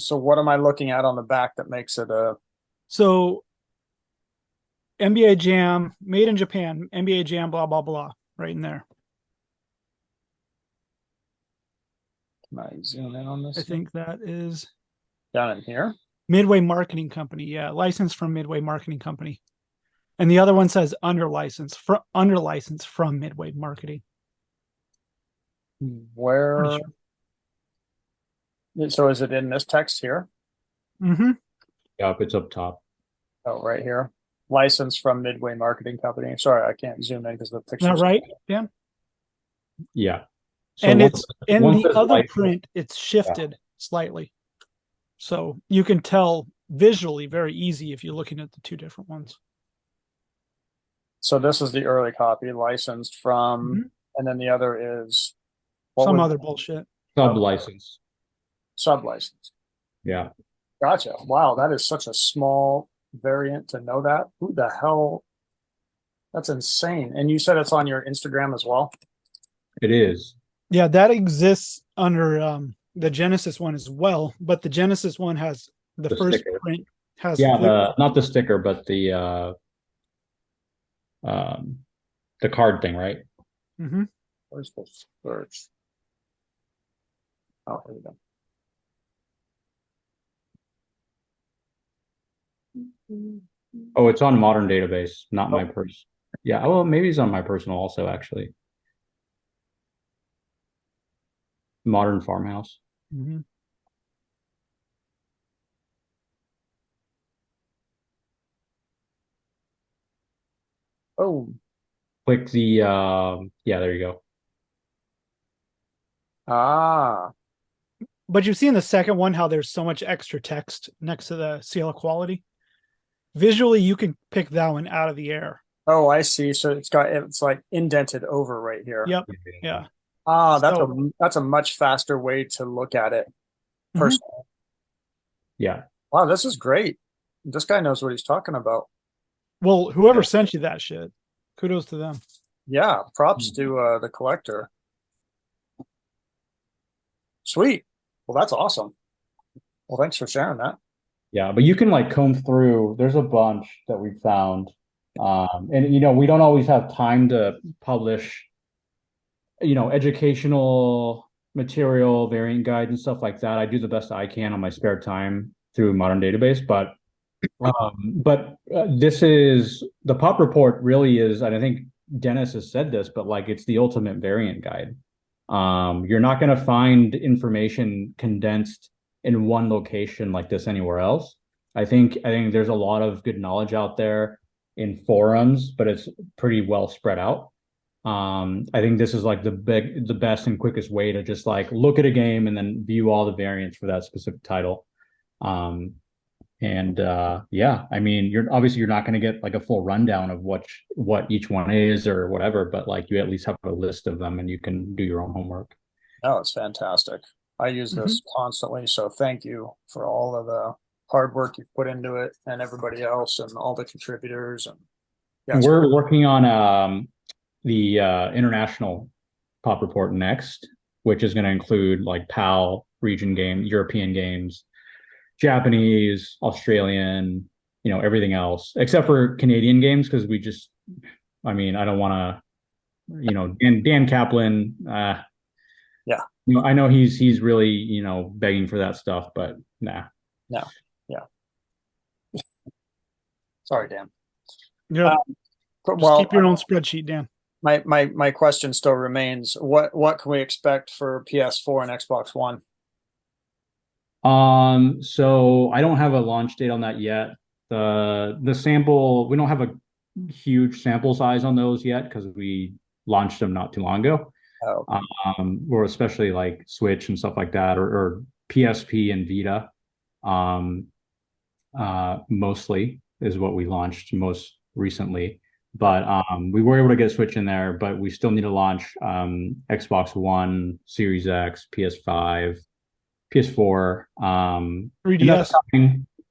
what am I looking at on the back that makes it a?
So NBA Jam, made in Japan, NBA Jam, blah blah blah, right in there.
Can I zoom in on this?
I think that is
down in here.
Midway Marketing Company, yeah, licensed from Midway Marketing Company, and the other one says under license from Midway Marketing.
Where? Sure. So is it in this text here?
Mm-hmm.
Yep, it's up top.
Oh, right here. License from Midway Marketing Company. Sorry, I can't zoom in because the picture.
Not right, yeah.
Yeah. So
and it's in the other print, it's shifted slightly. So you can tell visually very easy if you're looking at the two different ones.
So this is the early copy, licensed from, and then the other is
some other bullshit.
Sub-license.
Sub-license.
Yeah.
Gotcha. Wow, that is such a small variant to know that. Who the hell? That's insane. And you said it's on your Instagram as well?
It is.
Yeah, that exists under the Genesis one as well, but the Genesis one has the first sticker. Print has
not the sticker, but the card thing, right?
Mm-hmm.
Where's the search? Oh, here we go.
Oh, it's on Modern Database, not my personal. Yeah, well, maybe it's on my personal also, actually. Modern Farmhouse.
Mm-hmm.
Oh.
Click the, yeah, there you go.
Ah.
But you see in the second one how there's so much extra text next to the seal of quality. Visually, you can pick that one out of the air.
Oh, I see. So it's like indented over right here.
Yep. Yeah.
Ah, that's a much faster way to look at it personally.
Yeah.
Wow, this is great. This guy knows what he's talking about.
Well, whoever sent you that shit, kudos to them.
Yeah, props to the collector. Sweet. Well, that's awesome. Well, thanks for sharing that.
Yeah, but you can like comb through. There's a bunch that we found. And you know, we don't always have time to publish, you know, educational material, variant guides and stuff like that. I do the best I can on my spare time through Modern Database, but this is the pop report really is, and I think Dennis has said this, but like it's the ultimate variant guide. You're not going to find information condensed in one location like this anywhere else. I think there's a lot of good knowledge out there in forums, but it's pretty well spread out. I think this is like the best and quickest way to just like look at a game and then view all the variants for that specific title. Yeah, I mean, you're not going to get like a full rundown of what each one is or whatever, but like you at least have a list of them and you can do your own homework.
Oh, it's fantastic. I use this constantly, so thank you for all of the hard work you've put into it and everybody else and all the contributors. And
yeah, we're working on the international pop report next, which is going to include like PAL region game, European games, Japanese, Australian, you know, everything else except for Canadian games, because I mean, I don't want to, you know, Dan Kaplan.
Yeah,
you know, I know he's really, you know, begging for that stuff, but nah.
No, yeah. Sorry, Dan.
Yeah. Well, keep your own spreadsheet, Dan.
My question still remains: what can we expect for PS4 and Xbox One?
So I don't have a launch date on that yet. The sample, we don't have a huge sample size on those yet because we launched them not too long ago.
Oh.
Or especially like Switch and stuff like that, or PSP and Vita. Mostly is what we launched most recently. But we were able to get a Switch in there, but we still need to launch Xbox One, Series X, PS5, PS4.
3DS.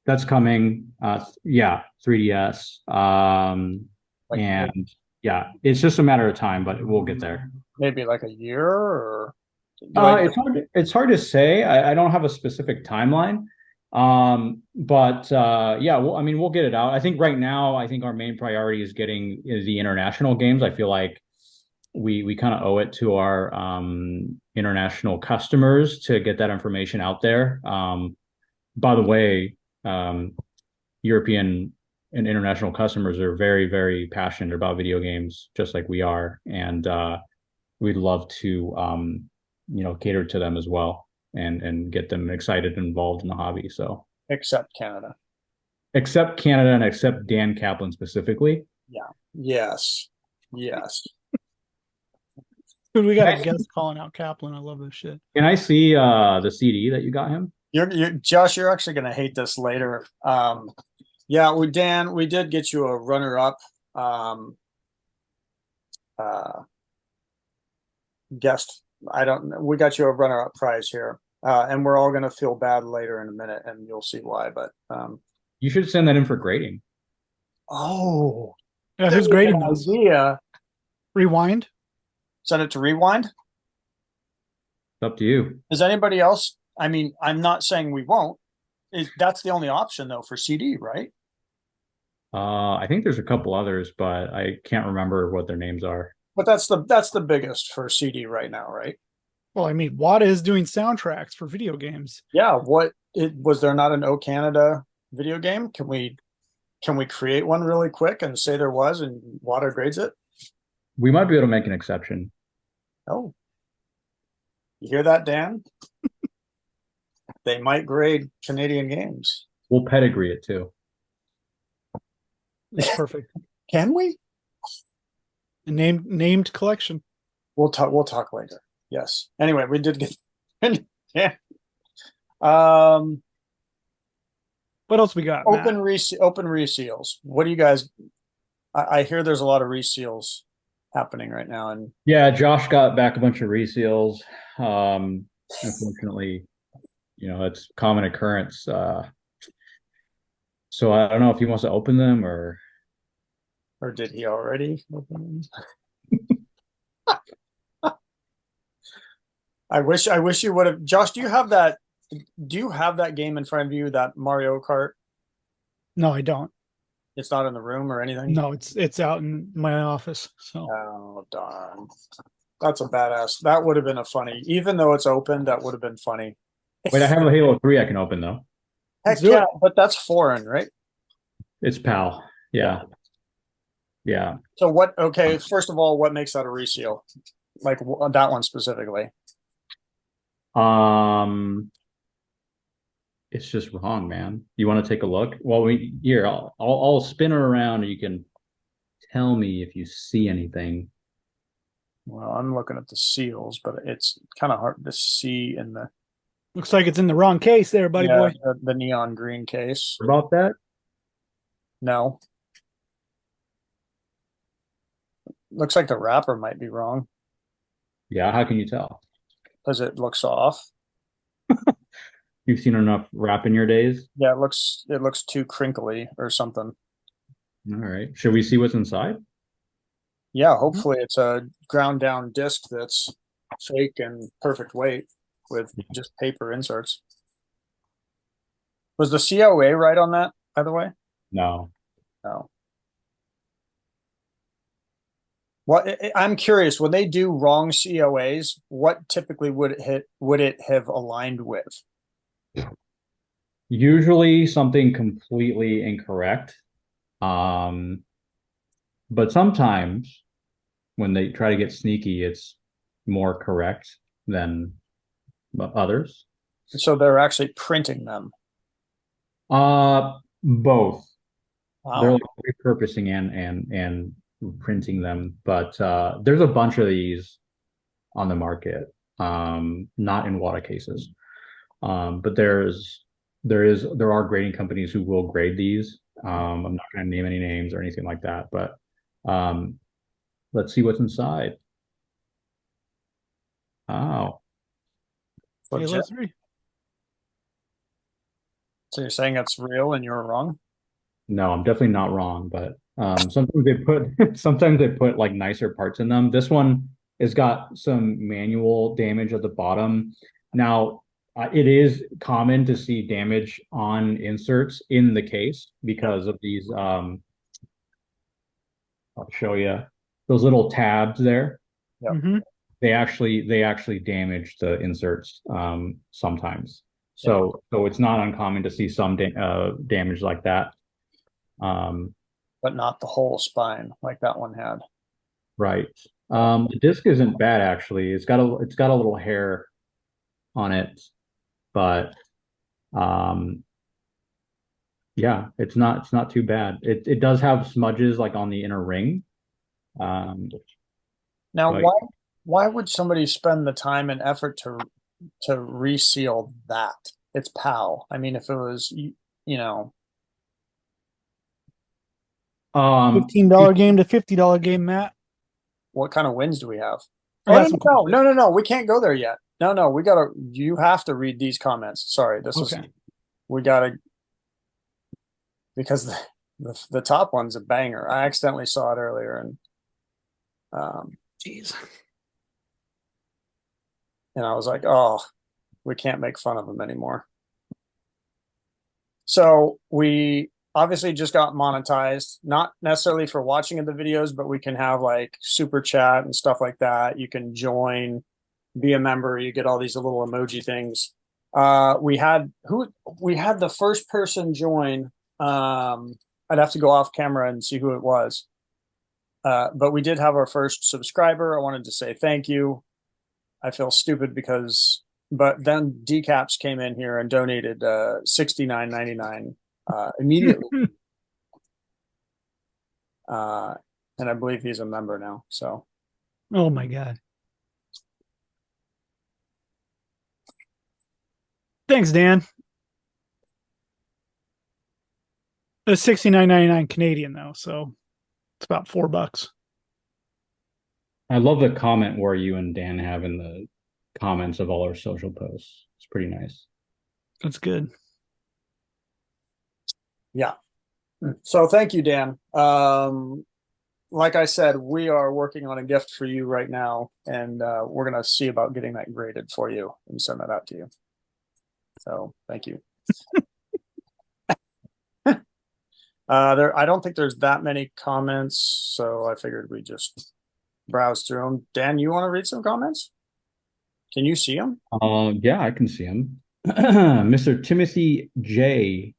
That's coming. Yeah, 3DS.
Like
And yeah, it's just a matter of time, but we'll get there.
maybe like a year, or do I?
It's hard to say. I don't have a specific timeline. But yeah, well, I mean, we'll get it out. I think right now, I think our main priority is getting the international games. I feel like we kind of owe it to our international customers to get that information out there. By the way, European and international customers are very, very passionate about video games, just like we are, and we'd love to cater to them as well and get them excited and involved in the hobby. So
Except Canada.
except Canada and except Dan Kaplan specifically.
Yeah. Yes. Yes.
Dude, we got a guest calling out Kaplan. I love this shit.
Can I see the CD that you got him?
You're Josh, you're actually gonna hate this later. Yeah, we did get you a runner-up guest. We got you a runner-up prize here. And we're all gonna feel bad later in a minute, and you'll see why. But
You should send that in for grading.
oh,
Yeah, who's grading those?
idea.
Rewind.
Send it to Rewind.
It's up to you.
Is anybody else? I mean, I'm not saying we won't. That's the only option though for CD, right?
I think there's a couple others, but I can't remember what their names are.
But that's the biggest for CD right now, right?
Well, I mean, Wada is doing soundtracks for video games.
Yeah. Was there not an O Canada video game? Can we create one really quick and say there was, and Water grades it?
We might be able to make an exception.
Oh, you hear that, Dan? They might grade Canadian games.
We'll pedigree it too.
It's perfect.
Can we?
A named collection.
We'll talk later. Yes. Anyway, we did get yeah.
What else we got?
Open reseals. What do you guys? I hear there's a lot of reseals happening right now, and
Yeah, Josh got back a bunch of reseals. Unfortunately, it's common occurrence. So I don't know if he wants to open them or
did he already open them? I wish you would have. Josh, do you have that game in front of you, that Mario Kart?
No, I don't.
It's not in the room or anything?
No, it's out in my office. So
Oh darn. That's a badass. That would have been a funny, even though it's open, that would have been funny.
wait, I have a Halo 3 I can open though.
Heck yeah, but that's foreign, right?
It's PAL. Yeah. Yeah.
So okay, first of all, what makes that a reseal? Like that one specifically.
It's just wrong, man. You want to take a look? Well, I'll spin her around and you can tell me if you see anything.
Well, I'm looking at the seals, but it's kind of hard to see in the
looks like it's in the wrong case there, buddy boy.
the neon green case.
About that?
No. Looks like the wrapper might be wrong
Yeah, how can you tell?
because it looks off.
You've seen enough wrap in your days?
Yeah, it looks too crinkly or something.
All right. Should we see what's inside?
Yeah, hopefully it's a ground down disc that's fake and perfect weight with just paper inserts. Was the COA right on that, by the way?
No.
No. I'm curious, when they do wrong COAs, what typically would it have aligned with?
Usually something completely incorrect. But sometimes when they try to get sneaky, it's more correct than others.
So they're actually printing them.
Both.
Wow.
They're like repurposing and printing them, but there's a bunch of these on the market, not in water cases. But there are grading companies who will grade these. I'm not going to name any names or anything like that, but let's see what's inside. Oh,
Halo 3.
It's So you're saying it's real and you're wrong?
No, I'm definitely not wrong, but sometimes they put sometimes they put like nicer parts in them. This one has got some manual damage at the bottom. Now, it is common to see damage on inserts in the case because of these I'll show you those little tabs there.
Yep.
Mm-hmm.
They actually damage the inserts sometimes. So it's not uncommon to see some damage like that.
But not the whole spine like that one had.
Right. The disc isn't bad actually. It's got a little hair on it, but yeah, it's not too bad. It does have smudges like on the inner ring.
Now,
But
why would somebody spend the time and effort to reseal that? It's PAL. I mean, if it was, you know,
$15 game to $50 game, Matt.
what kind of wins do we have?
I got some
No, we can't go there yet. No, you have to read these comments. Sorry, we gotta, because the top one's a banger. I accidentally saw it earlier and,
Jeez.
and I was like, oh, we can't make fun of them anymore. So we obviously just got monetized, not necessarily for watching of the videos, but we can have like super chat and stuff like that. You can join, be a member, you get all these little emoji things. We had the first person join. I'd have to go off camera and see who it was. But we did have our first subscriber. I wanted to say thank you. I feel stupid but then Decaps came in here and donated $69.99 immediately. And I believe he's a member now. So,
oh my God. Thanks, Dan. It's $69.99 Canadian though, so it's about $4.
I love the comment where you and Dan have in the comments of all our social posts. It's pretty nice.
That's good.
Yeah. So thank you, Dan. Like I said, we are working on a gift for you right now, and we're going to see about getting that graded for you and send that out to you. So thank you. I don't think there's that many comments, so I figured we just browse through them. Dan, you want to read some comments? Can you see them?
Yeah, I can see them. Mr. Timothy J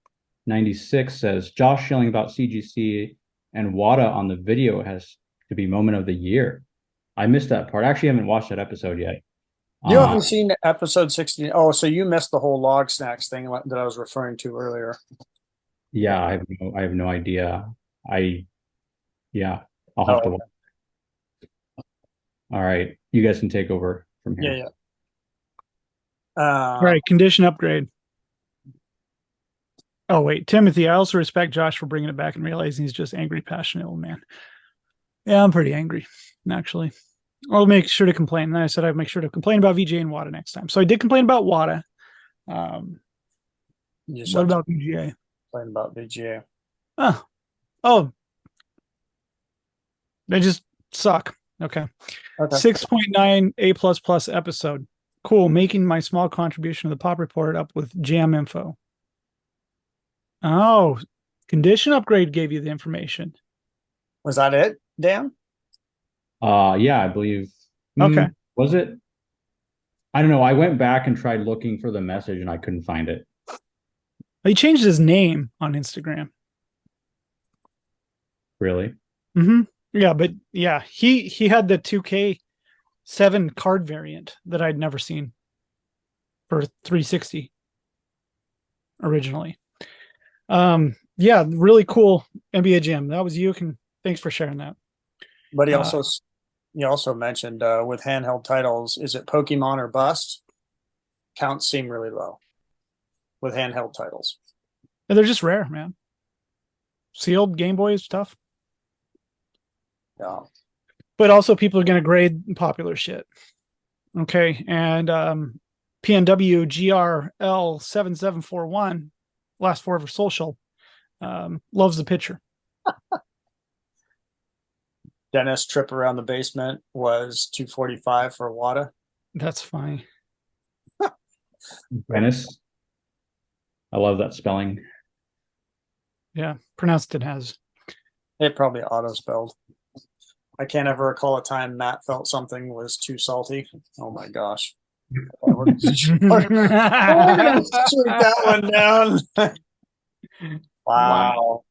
96 says Josh yelling about CGC and WADA on the video has to be moment of the year. I missed that part. I actually haven't watched that episode yet.
You haven't seen episode 16. Oh, so you missed the whole log snacks thing that I was referring to earlier.
Yeah, I have no idea. I'll have to watch. All right, you guys can take over from here.
Yeah.
All right, condition upgrade. Oh wait, Timothy, I also respect Josh for bringing it back and realizing he's just angry, passionate old man. Yeah, I'm pretty angry, actually. I'll make sure to complain. And then I said I'd make sure to complain about VGA and WADA next time. So I did complain about WADA. What about VGA?
Complain about VGA.
Oh, they just suck. Okay. 6.9 A++ episode. Cool. Making my small contribution to the pop report up with jam info. Oh, condition upgrade gave you the information.
Was that it, Dan?
Yeah, I believe.
Okay.
Was it? I don't know. I went back and tried looking for the message and I couldn't find it.
He changed his name on Instagram.
Really?
Mm-hmm. Yeah, but yeah, he had the 2K7 card variant that I'd never seen for 360 originally. Yeah, really cool NBA Jam. That was you. Thanks for sharing that.
But he also mentioned with handheld titles, is it Pokemon or bust? Counts seem really low with handheld titles.
And they're just rare, man. Sealed Game Boy is tough.
Yeah.
But also people are going to grade popular shit. Okay. And PNW GRL 7741 last four of her social. Loves the picture.
Dennis trip around the basement was 245 for Wada.
That's funny.
Venice. I love that spelling.
Yeah, pronounced it as.
It probably auto spelled. I can't ever recall a time Matt felt something was too salty. Oh my gosh. We're gonna shoot that one down. Wow.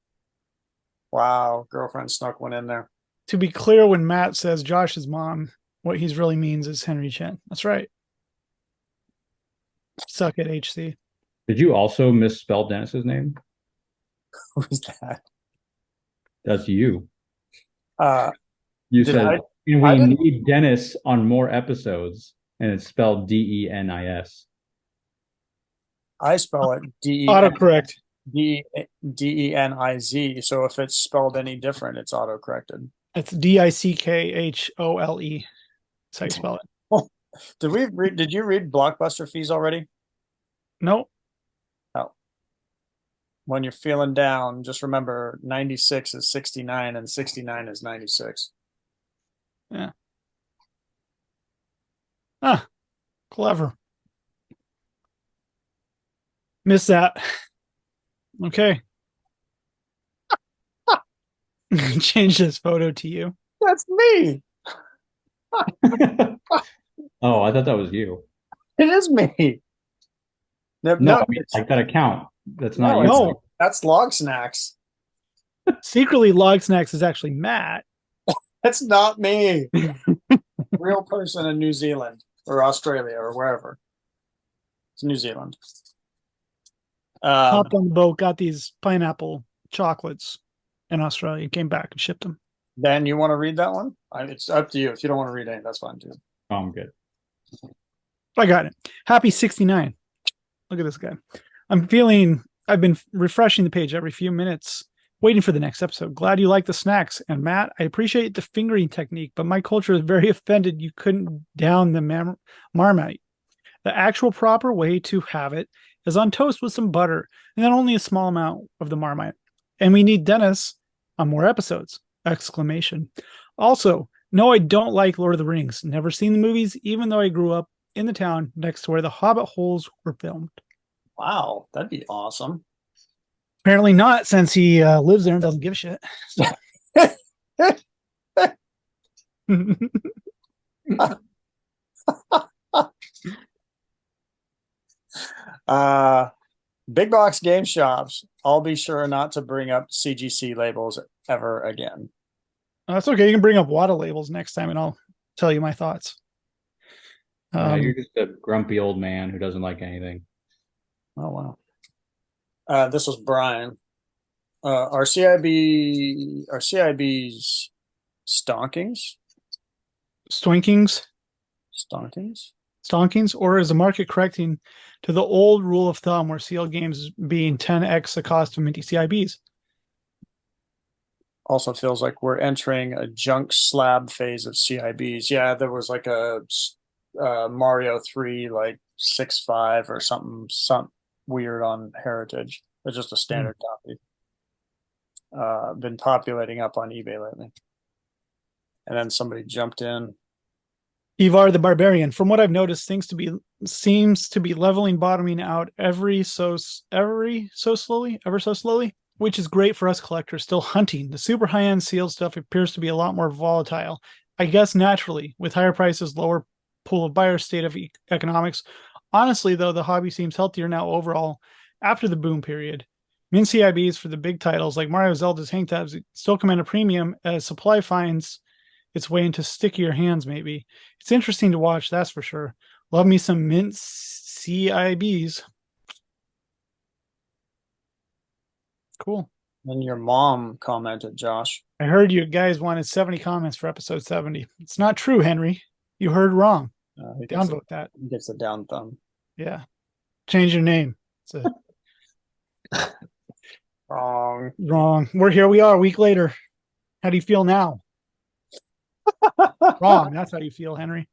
Wow. Girlfriend snuck one in there.
To be clear, when Matt says Josh's mom, what he's really means is Henry Chen. That's right. Suck it, HC.
Did you also misspell Dennis's name?
Who's that?
That's you.
Did
You said
I
we
didn't-
need Dennis on more episodes, and it's spelled Denis.
I spell it
Autocorrect.
Deniz. So if it's spelled any different, it's auto-corrected.
It's Dickhole. That's how you spell it.
Did you read Blockbuster Fees already?
Nope.
Oh. When you're feeling down, just remember 96 is 69 and 69 is 96.
Yeah. Ah, clever. Miss that. Okay. Change this photo to you.
That's me.
Oh, I thought that was you.
It is me.
No, I mean,
it's-
like that account. That's
no,
not you.
No.
that's Log Snacks.
Secretly, Log Snacks is actually Matt.
That's not me. Real person in New Zealand or Australia or wherever. It's New Zealand.
Hopped on the boat, got these pineapple chocolates in Australia, came back and shipped them.
Dan, you want to read that one? It's up to you. If you don't want to read any, that's fine too.
Oh, I'm good.
I got it. Happy 69. Look at this guy. I've been refreshing the page every few minutes, waiting for the next episode. Glad you like the snacks. And Matt, I appreciate the fingering technique, but my culture is very offended you couldn't down the Marmite. The actual proper way to have it is on toast with some butter, and then only a small amount of the Marmite. And we need Dennis on more episodes! Exclamation. Also, no, I don't like Lord of the Rings. Never seen the movies, even though I grew up in the town next to where the Hobbit holes were filmed.
Wow, that'd be awesome.
Apparently not, since he lives there and doesn't give a shit.
Big box game shops. I'll be sure not to bring up CGC labels ever again.
That's okay. You can bring up Wada labels next time, and I'll tell you my thoughts.
You're just a grumpy old man who doesn't like anything.
Oh wow. This was Brian. Are CIB's stonkings?
Stonkings, or is the market correcting to the old rule of thumb where sealed games being 10x the cost of minty CIBs?
Also feels like we're entering a junk slab phase of CIBs. Yeah, there was like a Mario 3 like 6.5 or something weird on Heritage. It's just a standard copy. Been populating up on eBay lately. And then somebody jumped in.
Ivar the Barbarian. From what I've noticed, seems to be leveling, bottoming out ever so slowly, which is great for us collectors still hunting. The super high-end sealed stuff appears to be a lot more volatile. I guess naturally, with higher prices, lower pool of buyers, state of economics. Honestly, though, the hobby seems healthier now overall after the boom period. Min CIBs for the big titles like Mario, Zelda's hang tabs still command a premium as supply finds its way into stickier hands, maybe. It's interesting to watch, that's for sure. Love me some mint CIBs. Cool.
And your mom commented, Josh.
I heard you guys wanted 70 comments for episode 70. It's not true, Henry. You heard wrong. Downvote that.
He gets a down thumb.
Yeah. Change your name. It's
Wrong.
wrong. Here we are a week later. How do you feel now? Wrong. That's how you feel, Henry.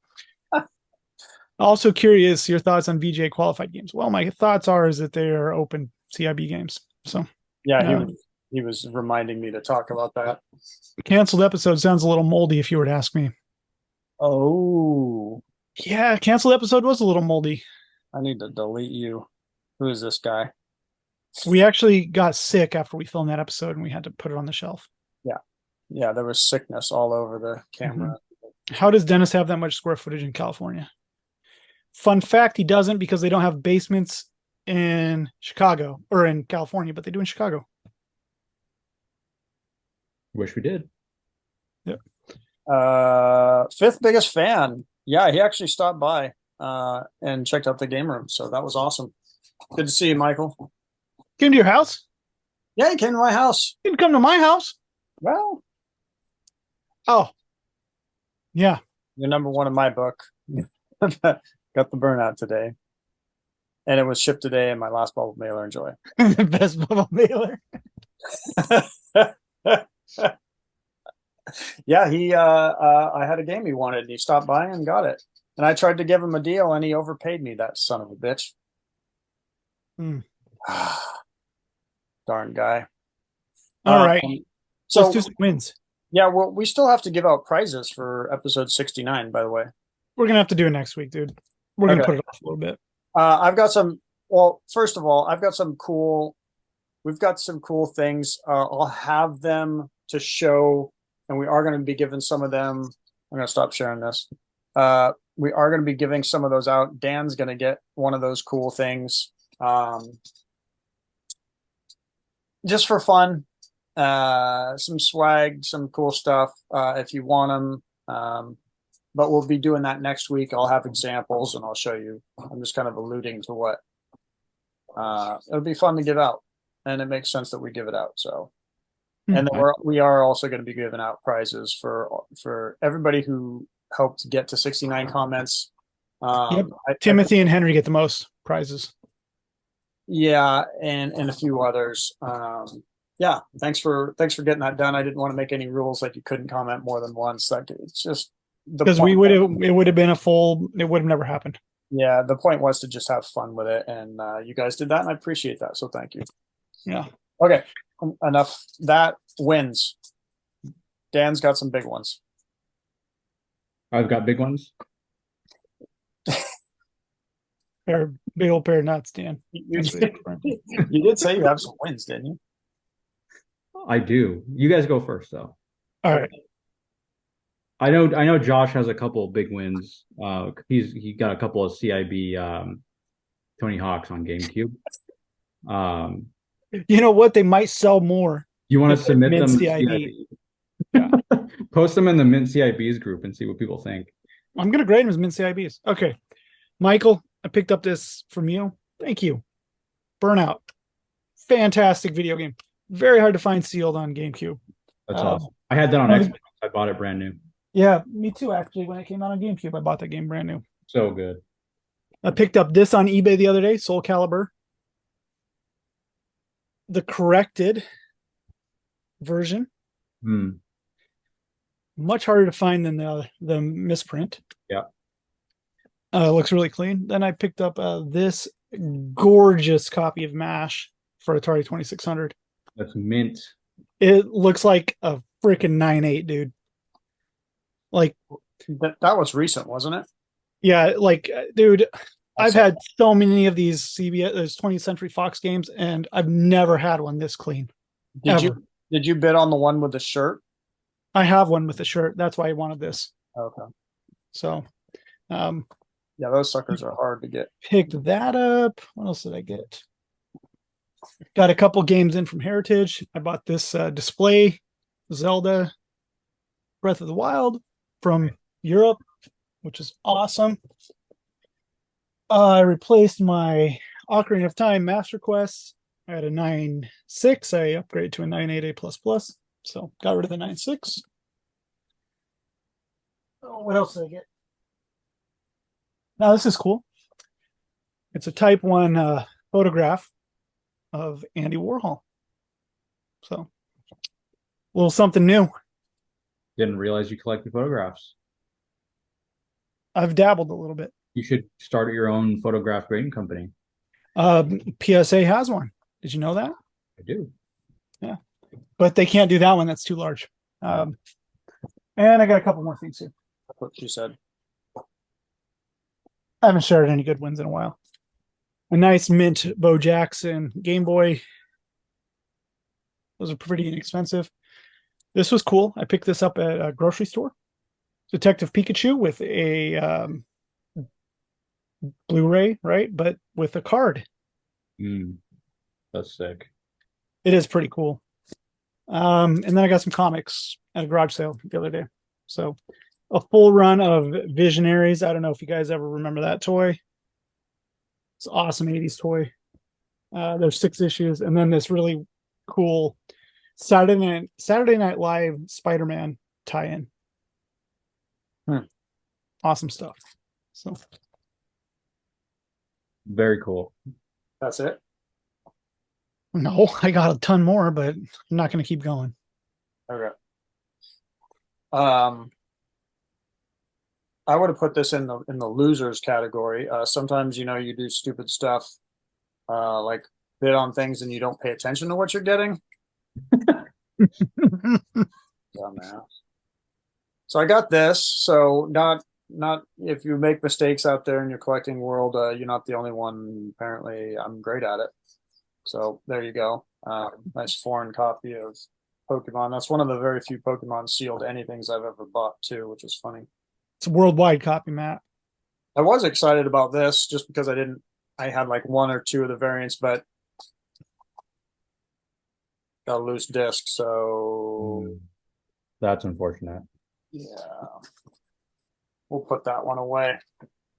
Also curious your thoughts on VGA qualified games. Well, my thoughts are is that they are open CIB games. So
yeah, he was reminding me to talk about that.
Canceled episode sounds a little moldy if you were to ask me.
Oh,
yeah, canceled episode was a little moldy.
I need to delete you. Who is this guy?
We actually got sick after we filmed that episode and we had to put it on the shelf.
Yeah, there was sickness all over the camera.
How does Dennis have that much square footage in California? Fun fact, he doesn't, because they don't have basements in Chicago or in California, but they do in Chicago.
Wish we did.
Yep.
Fifth biggest fan. Yeah, he actually stopped by and checked out the game room. So that was awesome. Good to see you, Michael.
Came to your house?
Yeah, he came to my house.
You didn't come to my house?
Well,
oh, yeah.
You're number one in my book. Got the burnout today. And it was shipped today in my last bubble mailer. Enjoy.
The best bubble mailer.
Yeah, I had a game he wanted and he stopped by and got it. And I tried to give him a deal and he overpaid me, that son of a bitch. Darn guy.
All right.
So
let's do some wins.
Yeah, well, we still have to give out prizes for episode 69, by the way.
We're gonna have to do it next week, dude. We're gonna put it off a little bit.
I've got some. Well, first of all, I've got some cool. We've got some cool things. I'll have them to show, and we are going to be giving some of them. I'm going to stop sharing this. We are going to be giving some of those out. Dan's going to get one of those cool things, just for fun. Some swag, some cool stuff if you want them. But we'll be doing that next week. I'll have examples and I'll show you. I'm just kind of alluding to what it'll be fun to give out, and it makes sense that we give it out. So, and then we are also going to be giving out prizes for everybody who helped get to 69 comments.
Yep. Timothy and Henry get the most prizes.
Yeah, and a few others. Yeah, thanks for getting that done. I didn't want to make any rules like you couldn't comment more than once. Like, it's just
because it would have been it would have never happened.
Yeah, the point was to just have fun with it, and you guys did that, and I appreciate that. So thank you.
Yeah.
Okay, enough. That wins. Dan's got some big ones.
I've got big ones.
Big old pair of nuts, Dan.
You did say you have some wins, didn't you?
I do. You guys go first, though.
All right.
I know Josh has a couple of big wins. He got a couple of CIB Tony Hawks on GameCube.
You know what? They might sell more.
You want to submit them
CIB.
Yeah. Post them in the Mint CIBs group and see what people think.
I'm gonna grade them as Mint CIBs. Okay. Michael, I picked up this from you. Thank you. Burnout. Fantastic video game. Very hard to find sealed on GameCube.
That's awesome. I had that on Xbox. I bought it brand new.
Yeah, me too, actually. When it came out on GameCube, I bought that game brand new.
So good.
I picked up this on eBay the other day, Soul Calibur. The corrected version. Much harder to find than the misprint.
Yeah.
Looks really clean. Then I picked up this gorgeous copy of MASH for Atari 2600.
That's mint.
It looks like a freaking 9.8, dude. Like
that was recent, wasn't it?
Yeah, like, dude, I've had so many of these CBS, those 20th Century Fox games, and I've never had one this clean.
Did you bid on the one with the shirt?
I have one with the shirt. That's why I wanted this.
Okay.
So,
yeah, those suckers are hard to get.
Picked that up. What else did I get? Got a couple games in from Heritage. I bought this display, Zelda Breath of the Wild from Europe, which is awesome. I replaced my Ocarina of Time Master Quest. I had a 9.6. I upgraded to a 9.8A++. So got rid of the 9.6. Oh, what else did I get? Now this is cool. It's a Type 1 photograph of Andy Warhol. So a little something new.
Didn't realize you collected photographs.
I've dabbled a little bit.
You should start your own photograph grading company.
PSA has one. Did you know that?
I do.
Yeah, but they can't do that one. That's too large. And I got a couple more things here.
That's what she said.
I haven't shared any good ones in a while. A nice mint Bo Jackson Game Boy. Those are pretty inexpensive. This was cool. I picked this up at a grocery store. Detective Pikachu with a Blu-ray, right? But with a card.
That's sick.
It is pretty cool. And then I got some comics at a garage sale the other day. So a full run of Visionaries. I don't know if you guys ever remember that toy. It's an awesome 80s toy. There's 6 issues, and then this really cool Saturday Night Live Spider-Man tie-in. Awesome stuff. So
very cool.
That's it.
No, I got a ton more, but I'm not going to keep going.
Okay. I would have put this in the losers category. Sometimes you do stupid stuff, like bid on things and you don't pay attention to what you're getting. Dumbass. So I got this. So not if you make mistakes out there in your collecting world, you're not the only one. Apparently, I'm great at it. So there you go. Nice foreign copy of Pokemon. That's one of the very few Pokemon sealed anythings I've ever bought too, which is funny.
It's a worldwide copy, Matt.
I was excited about this just because I had like 1 or 2 of the variants, but got a loose disc, so
that's unfortunate.
Yeah. We'll put that one away.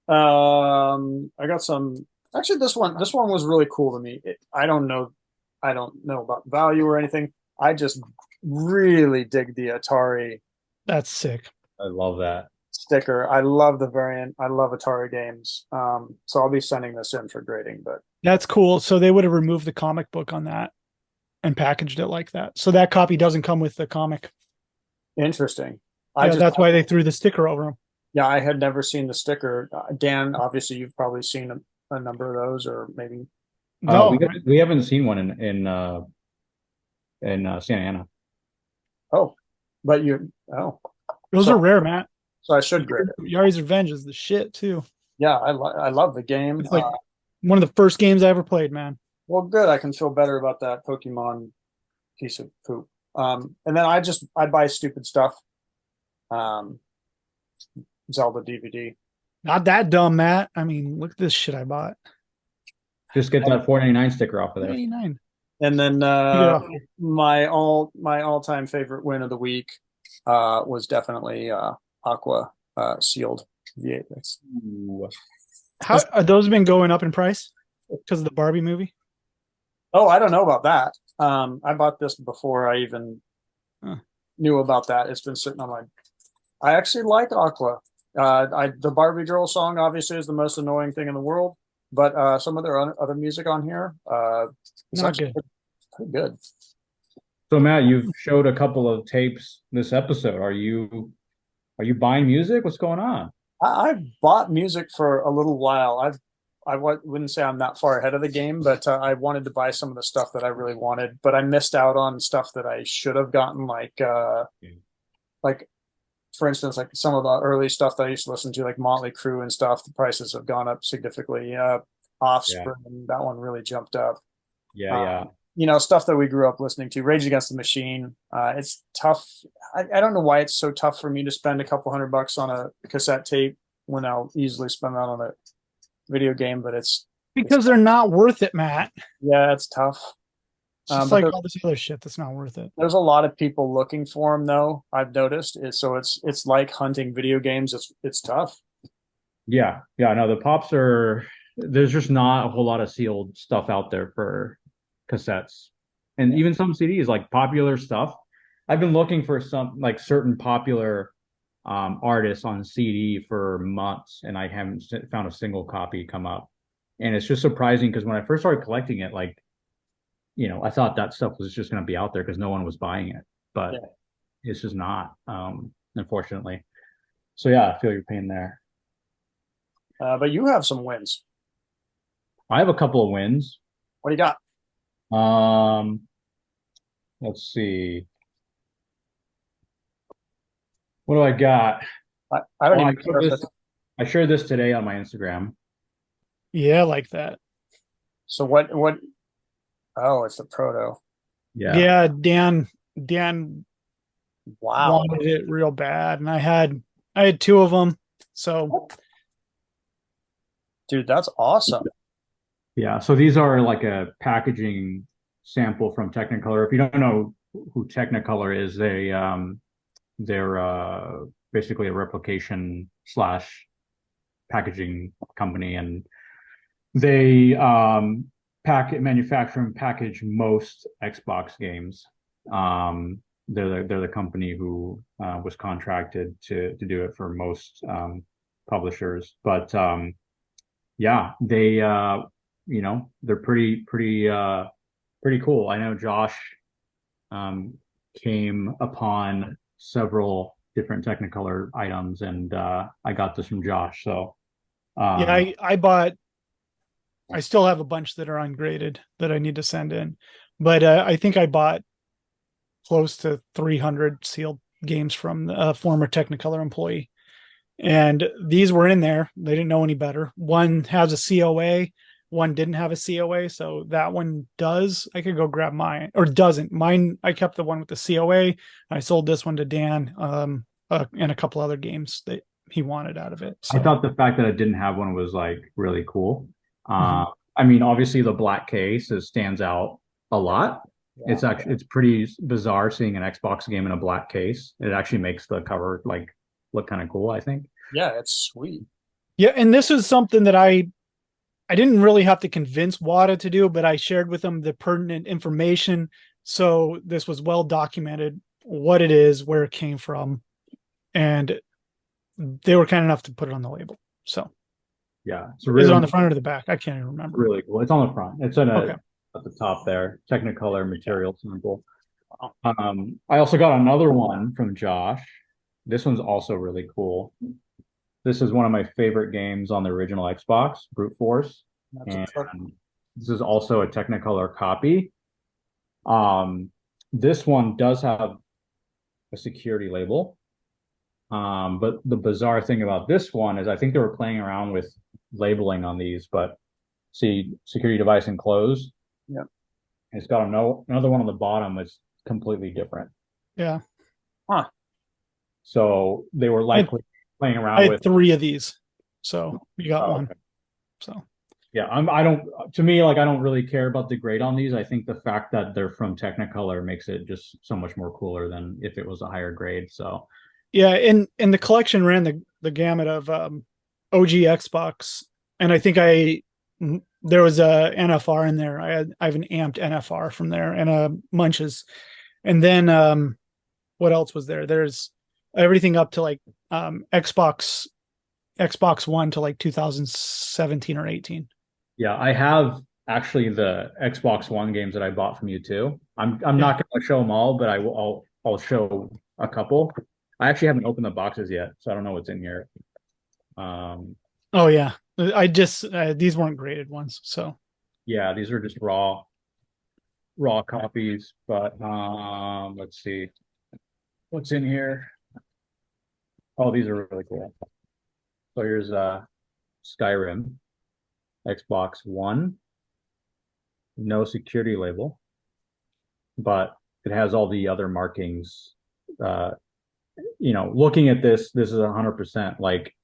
I got some actually this one was really cool to me. I don't know about value or anything. I just really dig the Atari.
That's sick.
I love that
sticker. I love the variant. I love Atari games. So I'll be sending this in for grading, but
that's cool. So they would have removed the comic book on that and packaged it like that. So that copy doesn't come with the comic.
Interesting.
That's why they threw the sticker over them.
Yeah, I had never seen the sticker. Dan, obviously you've probably seen a number of those, or maybe.
No, we haven't seen one in Santa Ana.
Oh, but
those are rare, Matt.
So I should grade it.
Yari's Revenge is the shit too.
Yeah, I love the game.
It's like one of the first games I ever played, man.
Well, good. I can feel better about that Pokemon piece of poop. And then I buy stupid stuff. Zelda DVD.
Not that dumb, Matt. I mean, look at this shit I bought.
Just get that $4.99 sticker off of there.
$4.99.
And then my all-time favorite win of the week was definitely Aqua sealed V8.
How are those been going up in price because of the Barbie movie?
Oh, I don't know about that. I bought this before I even knew about that. It's been sitting on my. I actually like Aqua. The Barbie girl song obviously is the most annoying thing in the world, but some of their other music on here, it's
not good.
Pretty good.
So Matt, you've showed a couple of tapes this episode. Are you buying music? What's going on?
I've bought music for a little while. I wouldn't say I'm that far ahead of the game, but I wanted to buy some of the stuff that I really wanted, but I missed out on stuff that I should have gotten, like for instance, like some of the early stuff that I used to listen to, like Motley Crue and stuff. The prices have gone up significantly. Offspring, that one really jumped up.
Yeah.
Stuff that we grew up listening to. Rage Against the Machine. It's tough. I don't know why it's so tough for me to spend a couple $100 on a cassette tape when I'll easily spend that on a video game, but it's
because they're not worth it, Matt.
Yeah, it's tough.
It's just like all this other shit that's not worth it.
There's a lot of people looking for them, though. I've noticed. So it's like hunting video games. It's tough.
Yeah. No, the pops are. There's just not a whole lot of sealed stuff out there for cassettes, and even some CDs, like popular stuff. I've been looking for some like certain popular artists on CD for months, and I haven't found a single copy come up. And it's just surprising because when I first started collecting it, I thought that stuff was just going to be out there because no one was buying it, but it's just not, unfortunately. So yeah, I feel your pain there.
But you have some wins.
I have a couple of wins.
What do you got?
Let's see. What do I got?
I don't
Oh,
even care if it's
I shared this today on my Instagram.
Yeah, like that.
so what oh, it's the proto.
Yeah.
Yeah, Dan
Wow.
wanted it real bad, and I had two of them. So
Dude, that's awesome.
Yeah. So these are like a packaging sample from Technicolor. If you don't know who Technicolor is, they're basically a replication slash packaging company, and they manufacture and package most Xbox games. They're the company who was contracted to do it for most publishers. But yeah, they they're pretty cool. I know Josh um, came upon several different Technicolor items, and I got this from Josh. So
yeah,
um,
I still have a bunch that are ungraded that I need to send in, but I think I bought close to 300 sealed games from a former Technicolor employee. And these were in there. They didn't know any better. One has a COA, one didn't have a COA. So that one does. I could go grab mine, or doesn't. Mine, I kept the one with the COA. I sold this one to Dan and a couple other games that he wanted out of it.
I
So,
thought the fact that it didn't have one was like really cool.
mhm.
I mean, obviously the black case stands out a lot.
Yeah.
It's pretty bizarre seeing an Xbox game in a black case. It actually makes the cover like look kind of cool, I think.
Yeah, it's sweet.
Yeah. And this is something that I didn't really have to convince Wada to do, but I shared with him the pertinent information. So this was well documented what it is, where it came from, and they were kind enough to put it on the label. So
Yeah, it's
is it on
really
the front or the back? I can't even remember.
really cool. It's on the front. It's
Okay.
at the top there. Technicolor material sample. I also got another one from Josh. This one's also really cool. This is one of my favorite games on the original Xbox, Brute Force.
That's a
And this is also a Technicolor copy. Um, this one does have a security label. But the bizarre thing about this one is I think they were playing around with labeling on these, but see security device enclosed.
Yeah.
It's got another one on the bottom that's completely different.
Yeah.
Huh.
So they were likely playing
I
around
had
with.
three of these. So you got one.
Okay.
So
Yeah, I don't, to me, like, I don't really care about the grade on these. I think the fact that they're from Technicolor makes it just so much more cooler than if it was a higher grade. So
yeah, and the collection ran the gamut of OG Xbox, and I think there was a NFR in there. I have an amped NFR from there and a Munches, and then what else was there? There's everything up to like Xbox One to like 2017 or 18.
yeah, I have actually the Xbox One games that I bought from you too. I'm
Yeah.
not going to show them all, but I'll show a couple. I actually haven't opened the boxes yet, so I don't know what's in here.
Oh yeah, I just these weren't graded ones, so
Yeah, these are just raw copies, but let's see what's in here. Oh, these are really cool. So here's Skyrim, Xbox One, no security label, but it has all the other markings. Looking at this is 100% like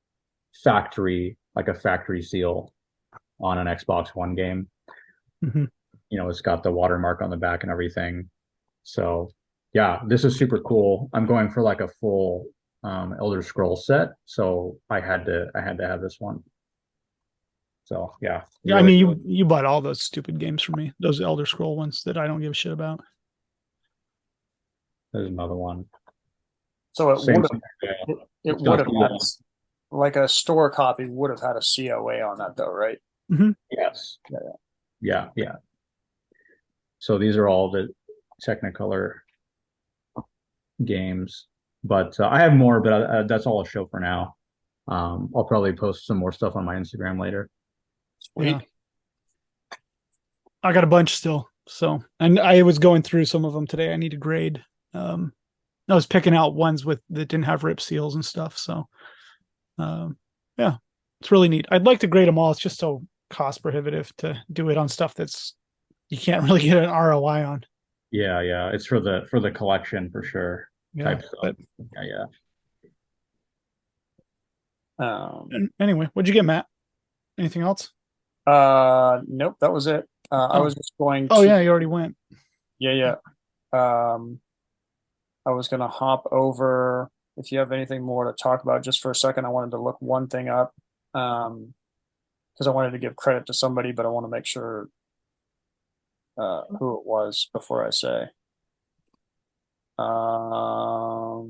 like a factory seal on an Xbox One game.
mhm.
It's got the watermark on the back and everything. So yeah, this is super cool. I'm going for like a full Elder Scrolls set, so I had to have this one. So yeah,
Yeah, I
really
mean
cool.
you bought all those stupid games for me, those Elder Scroll ones that I don't give a shit about.
There's another one.
So it
Same
would
thing.
have it
It's
would
got
have had like a store copy would have had a COA on that though, right?
yes,
Yeah.
yeah. So these are all the Technicolor games, but I have more, but that's all I'll show for now. I'll probably post some more stuff on my Instagram later.
Sweet.
Yeah. I got a bunch still. So, and I was going through some of them today. I need to grade. I was picking out ones that didn't have rip seals and stuff. So, yeah, it's really neat. I'd like to grade them all. It's just so cost prohibitive to do it on stuff that's you can't really get an ROI on.
Yeah. It's for the collection for sure.
Yeah,
Type stuff.
but
Yeah.
anyway, what'd you get, Matt? Anything else?
Nope, that was it. I was just going
Oh
to,
yeah, you already went.
yeah. I was gonna hop over if you have anything more to talk about just for a second. I wanted to look one thing up. Because I wanted to give credit to somebody, but I want to make sure who it was before I say. Oh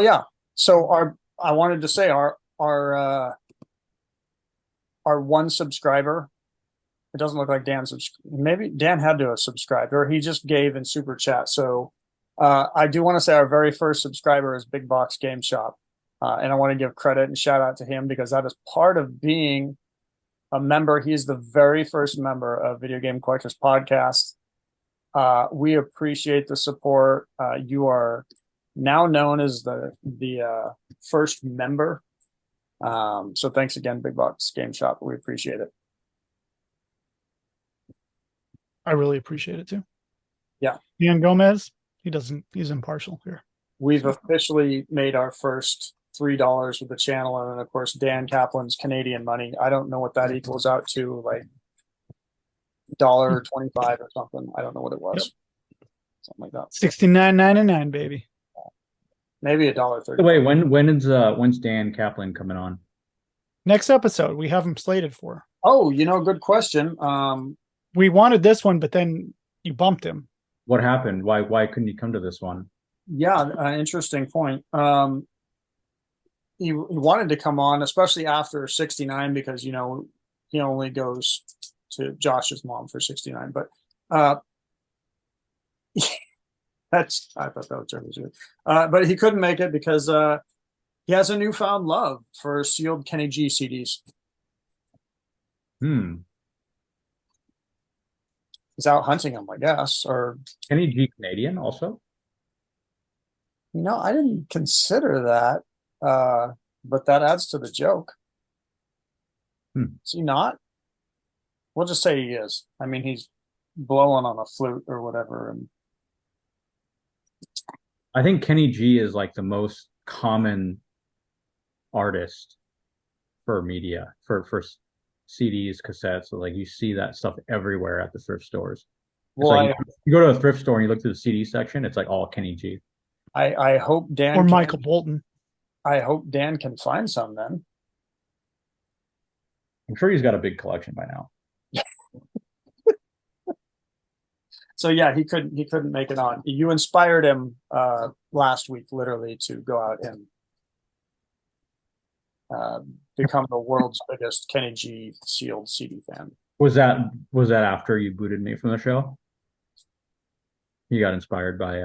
yeah. So I wanted to say our one subscriber. It doesn't look like maybe Dan had to have subscribed, or he just gave in super chat. So I do want to say our very first subscriber is Big Box Game Shop. And I want to give credit and shout out to him because that is part of being a member. He's the very first member of Video Game Collectors Podcast. We appreciate the support. You are now known as the first member. So thanks again, Big Box Game Shop. We appreciate it.
I really appreciate it too.
Yeah.
Ian Gomez, he's impartial here.
We've officially made our first $3 with the channel, and then of course Dan Kaplan's Canadian money. I don't know what that equals out to, like $1.25 or something. I don't know what it was. Yep. Something like that.
$69.99, baby.
Maybe $1.30.
Wait, when's Dan Kaplan coming on?
Next episode. We have him slated for.
Oh, good question.
We wanted this one, but then you bumped him.
What happened? Why couldn't he come to this one?
Yeah, interesting point. He wanted to come on, especially after 69, because he only goes to Josh's mom for 69. But I thought that was really good. But he couldn't make it because he has a newfound love for sealed Kenny G CDs. He's out hunting them, I guess. Or
Kenny G Canadian also?
I didn't consider that. But that adds to the joke. Is he not? We'll just say he is. I mean, he's blowing on a flute or whatever. And
I think Kenny G is like the most common artist for media, for CDs, cassettes. So like you see that stuff everywhere at the thrift stores. Well, you go to a thrift store and you look through the CD section, it's like all Kenny G.
I hope Dan
or Michael Bolton.
I hope Dan can find some then.
I'm sure he's got a big collection by now.
So yeah, he couldn't make it on. You inspired him last week, literally, to go out and become the world's biggest Kenny G sealed CD fan.
Was that after you booted me from the show? You got inspired by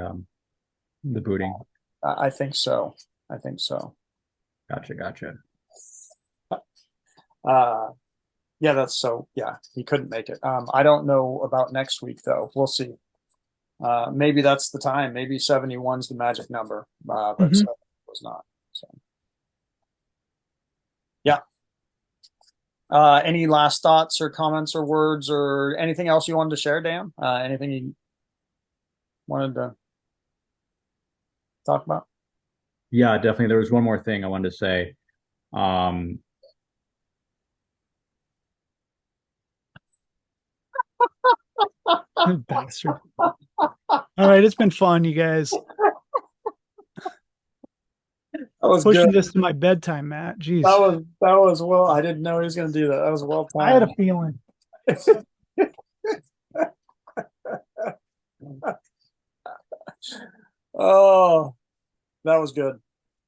the booting.
I think so.
Gotcha.
Yeah, he couldn't make it. I don't know about next week though. We'll see. Maybe that's the time. Maybe 71's the magic number. But 7 was not. So yeah. Any last thoughts or comments or words or anything else you wanted to share, Dan? Anything you wanted to talk about?
Yeah, definitely. There was one more thing I wanted to say.
Bastard. All right, it's been fun, you guys.
That was
pushing
good.
this to my bedtime, Matt. Jeez.
That was well. I didn't know he was going to do that. That was well planned.
I had a feeling.
Oh, that was good.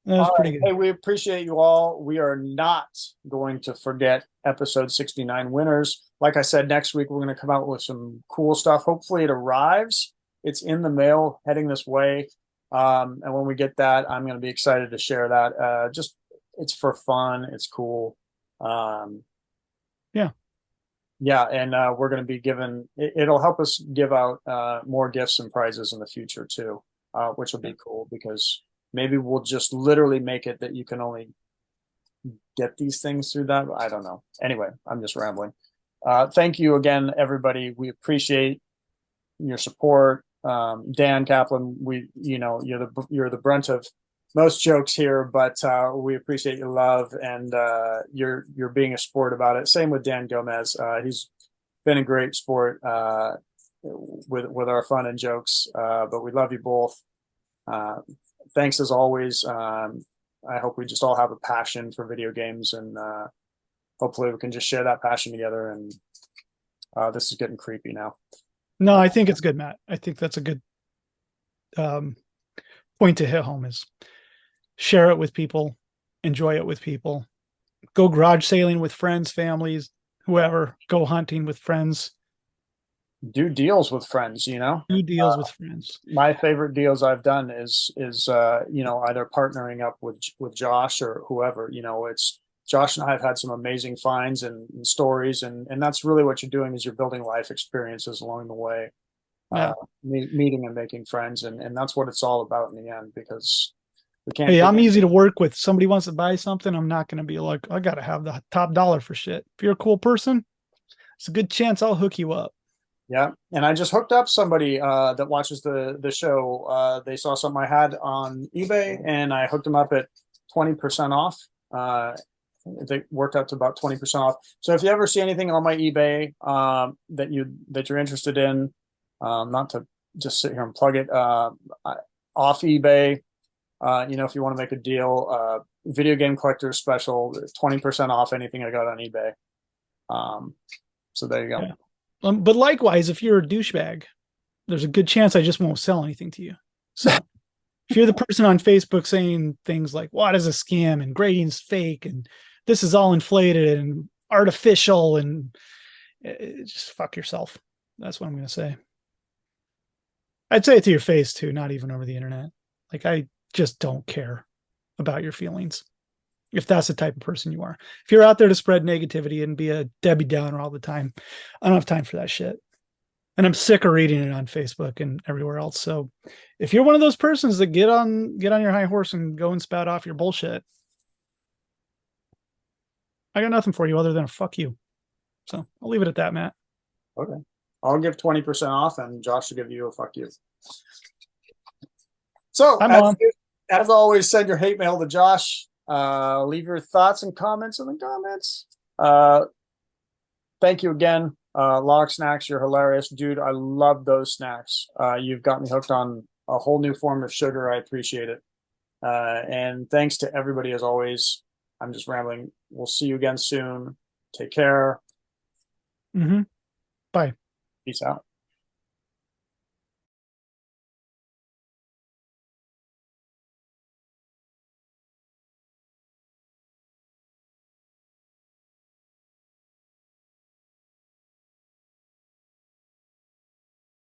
That was pretty good.
Hey, we appreciate you all. We are not going to forget episode 69 winners. Like I said, next week we're going to come out with some cool stuff. Hopefully it arrives. It's in the mail heading this way. And when we get that, I'm going to be excited to share that. Just it's for fun. It's cool.
Yeah.
Yeah, and we're going to be given. It'll help us give out more gifts and prizes in the future too, which will be cool because maybe we'll just literally make it that you can only get these things through that. I don't know. Anyway, I'm just rambling. Thank you again, everybody. We appreciate your support. Dan Kaplan, you're the brunt of most jokes here, but we appreciate your love and you're being a sport about it. Same with Dan Gomez. He's been a great sport with our fun and jokes, but we love you both. Thanks as always. I hope we just all have a passion for video games, and hopefully we can just share that passion together. And this is getting creepy now.
No, I think it's good, Matt. I think that's a good point to hit home is share it with people, enjoy it with people, go garage sailing with friends, families, whoever, go hunting with friends.
Do deals with friends,
Do deals with friends.
My favorite deals I've done is either partnering up with Josh or whoever. It's Josh and I have had some amazing finds and stories, and that's really what you're doing is you're building life experiences along the way, meeting and making friends, and that's what it's all about in the end. Because we can't.
Hey, I'm easy to work with. Somebody wants to buy something, I'm not going to be like, I got to have the top dollar for shit. If you're a cool person, it's a good chance I'll hook you up.
Yeah, and I just hooked up somebody that watches the show. They saw something I had on eBay, and I hooked them up at 20% off. They worked out to about 20% off. So if you ever see anything on my eBay that you're interested in, not to just sit here and plug it, off eBay, if you want to make a deal, video game collector special, 20% off anything I got on eBay. So there you go.
Yeah. But likewise, if you're a douchebag, there's a good chance I just won't sell anything to you. So if you're the person on Facebook saying things like, what is a scam and grading's fake and this is all inflated and artificial, and just fuck yourself. That's what I'm going to say. I'd say it to your face too, not even over the internet. Like, I just don't care about your feelings. If that's the type of person you are. If you're out there to spread negativity and be a Debbie Downer all the time, I don't have time for that shit. And I'm sick of reading it on Facebook and everywhere else. So if you're one of those persons that get on your high horse and go and spout off your bullshit, I got nothing for you other than a fuck you. So I'll leave it at that, Matt.
Okay. I'll give 20% off and Josh will give you a fuck you. So as always, send your hate mail to Josh. Leave your thoughts and comments in the comments. Thank you again. Log Snacks, you're hilarious. Dude, I love those snacks. You've got me hooked on a whole new form of sugar. I appreciate it. And thanks to everybody as always. I'm just rambling. We'll see you again soon. Take care.
Bye.
Peace out.